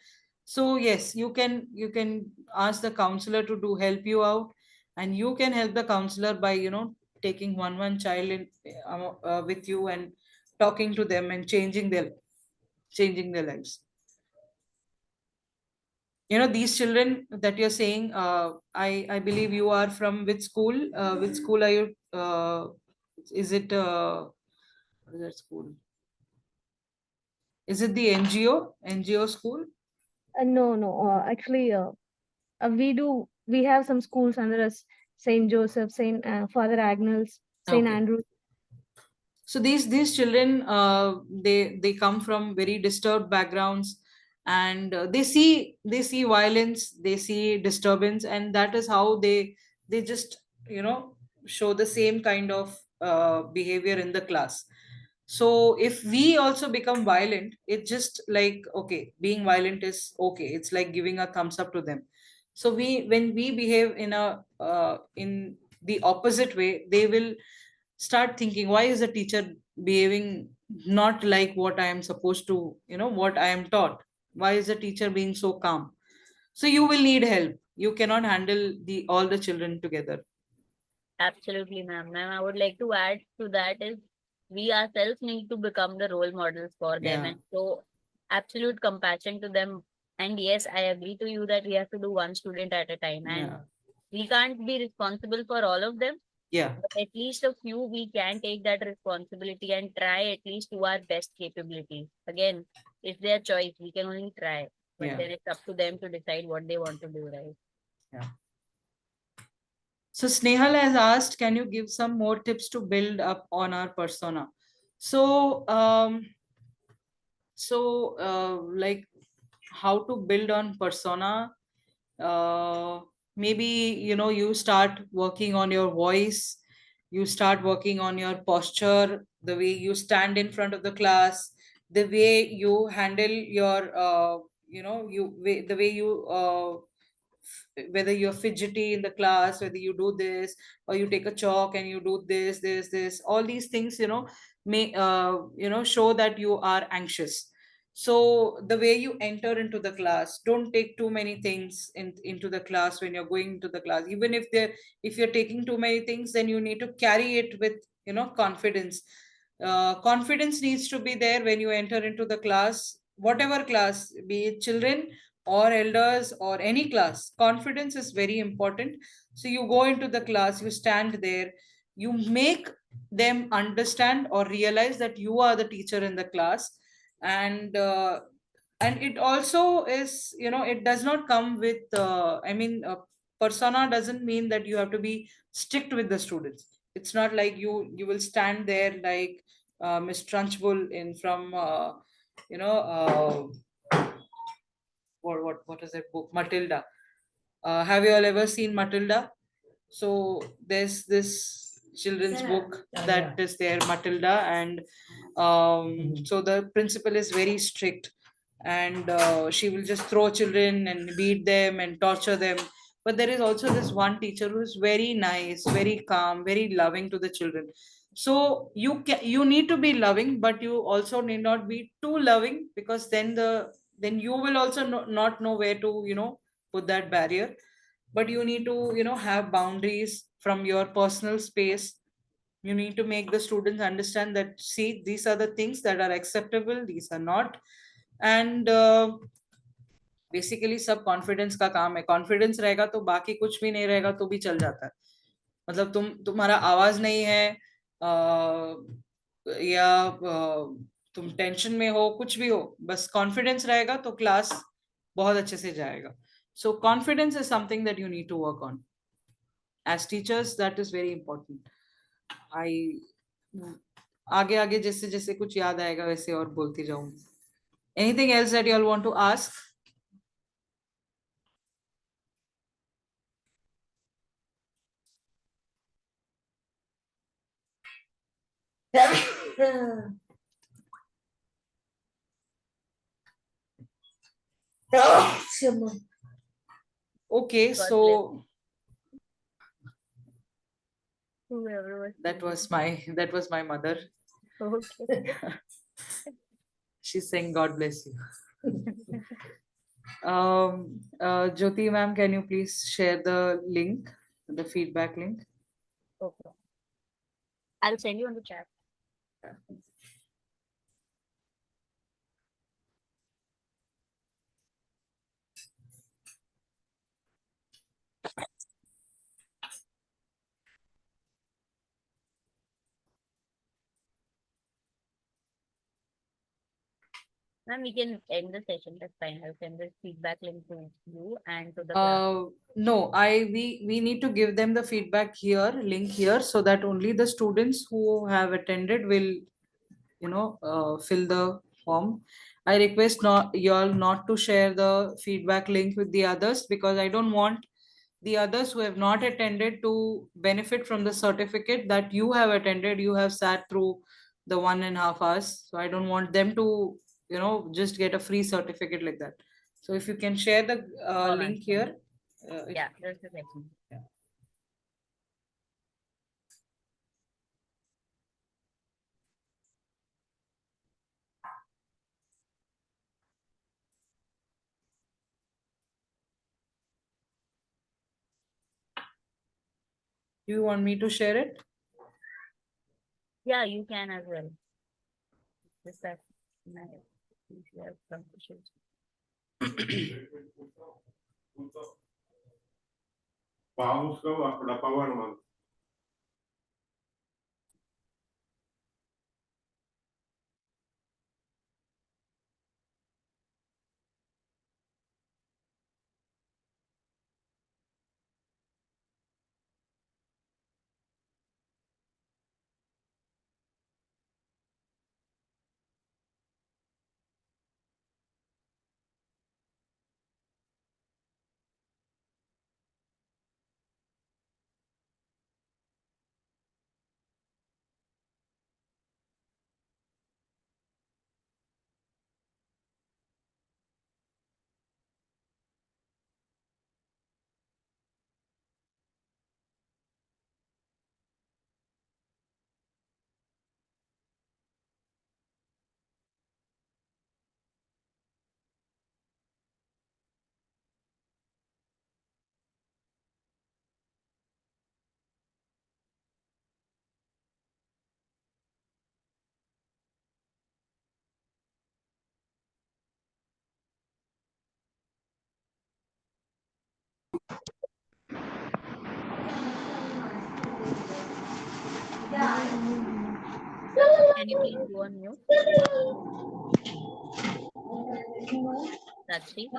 So yes, you can ask the counselor to do help you out, and you can help the counselor by taking one child in with you and talking to them and changing their lives. These children that you're saying, I believe you are from which school? Which school are you? Is it what is that school? Is it the NGO school? No. Actually, we have some schools under us: Saint Joseph, Saint Father Agnel's, Saint Okay. Andrew. So these children, they come from very disturbed backgrounds, and they see violence, they see disturbance, and that is how they just show the same kind of behavior in the class. So if we also become violent, it's just like, okay, being violent is okay, it's like giving a thumbs up to them. So when we behave in the opposite way, they will start thinking, why is the teacher behaving not like what I am supposed to, what I am taught? Why is the teacher being so calm? So you will need help. You cannot handle the all the children together. Absolutely, ma'am. Ma'am, I would like to add to that is we ourselves need to become the role models for them Yeah. and show absolute compassion to them. And yes, I agree to you that we have to do one student at a time, and Yeah. we can't be responsible for all of them. Yeah. But at least a few we can take that responsibility and try at least to our best capabilities. Again, it's their choice. We can only try, but Yeah. then it's up to them to decide what they want to do, right? Yeah. So Snehal has asked, can you give some more tips to build up on our persona? So, like how to build on persona? Maybe, you start working on your voice, you start working on your posture, the way you stand in front of the class, the way you handle your, the way you, whether you're fidgety in the class, whether you do this, or you take a chalk and you do this, all these things, may, show that you are anxious. So the way you enter into the class, don't take too many things into the class when you're going to the class. Even if you're taking too many things, then you need to carry it with confidence. Confidence needs to be there when you enter into the class, whatever class, be it children or elders or any class. Confidence is very important. So you go into the class, you stand there, you make them understand or realize that you are the teacher in the class. And it also is, it does not come with persona doesn't mean that you have to be strict with the students. It's not like you will stand there like Miss Trunchbull in from you know what is that book, Matilda? Have you all ever seen Matilda? So there's this children's book that is there, Matilda, and so the principal is very strict, and she will just throw children and beat them and torture them. But there is also this one teacher who is very nice, very calm, very loving to the children. So you need to be loving, but you also need not be too loving, because then you will also not know where to put that barrier. But you need to have boundaries from your personal space. You need to make the students understand that, see, these are the things that are acceptable, these are not. And basically सब confidence का काम है. Confidence रहेगा तो बाकी कुछ भी नहीं रहेगा तो भी चल जाता है. मतलब तुम्हारा आवाज नहीं है, या तुम टेंशन में हो, कुछ भी हो, बस कॉन्फिडेंस रहेगा तो क्लास बहुत अच्छे से जाएगा. So confidence is something that you need to work on. As teachers, that is very important. आगे आगे जैसे जैसे कुछ याद आएगा वैसे और बोलती जाऊंगी. Anything else that you all want to ask? Okay, God so Whoever was that was my mother. okay. She's saying God bless you. Jyoti ma'am, can you please share the link, the feedback link? Okay. I'll send you on the chat. Ma'am, we can end the session. That's fine. I'll send the feedback link to you and to the class. No, we need to give them the feedback here, link here, so that only the students who have attended will, fill the form. I request not you all not to share the feedback link with the others, because I don't want the others who have not attended to benefit from the certificate that you have attended. You have sat through the 1.5 hours, so I don't want them to, just get a free certificate like that. So if you can share the Sure, ma'am. link here. Yeah, just a second. Do you want me to share it? Yeah, you can as well. Just that. If you have some issues. Vamos para Pavana. Can you please go on mute? That's it.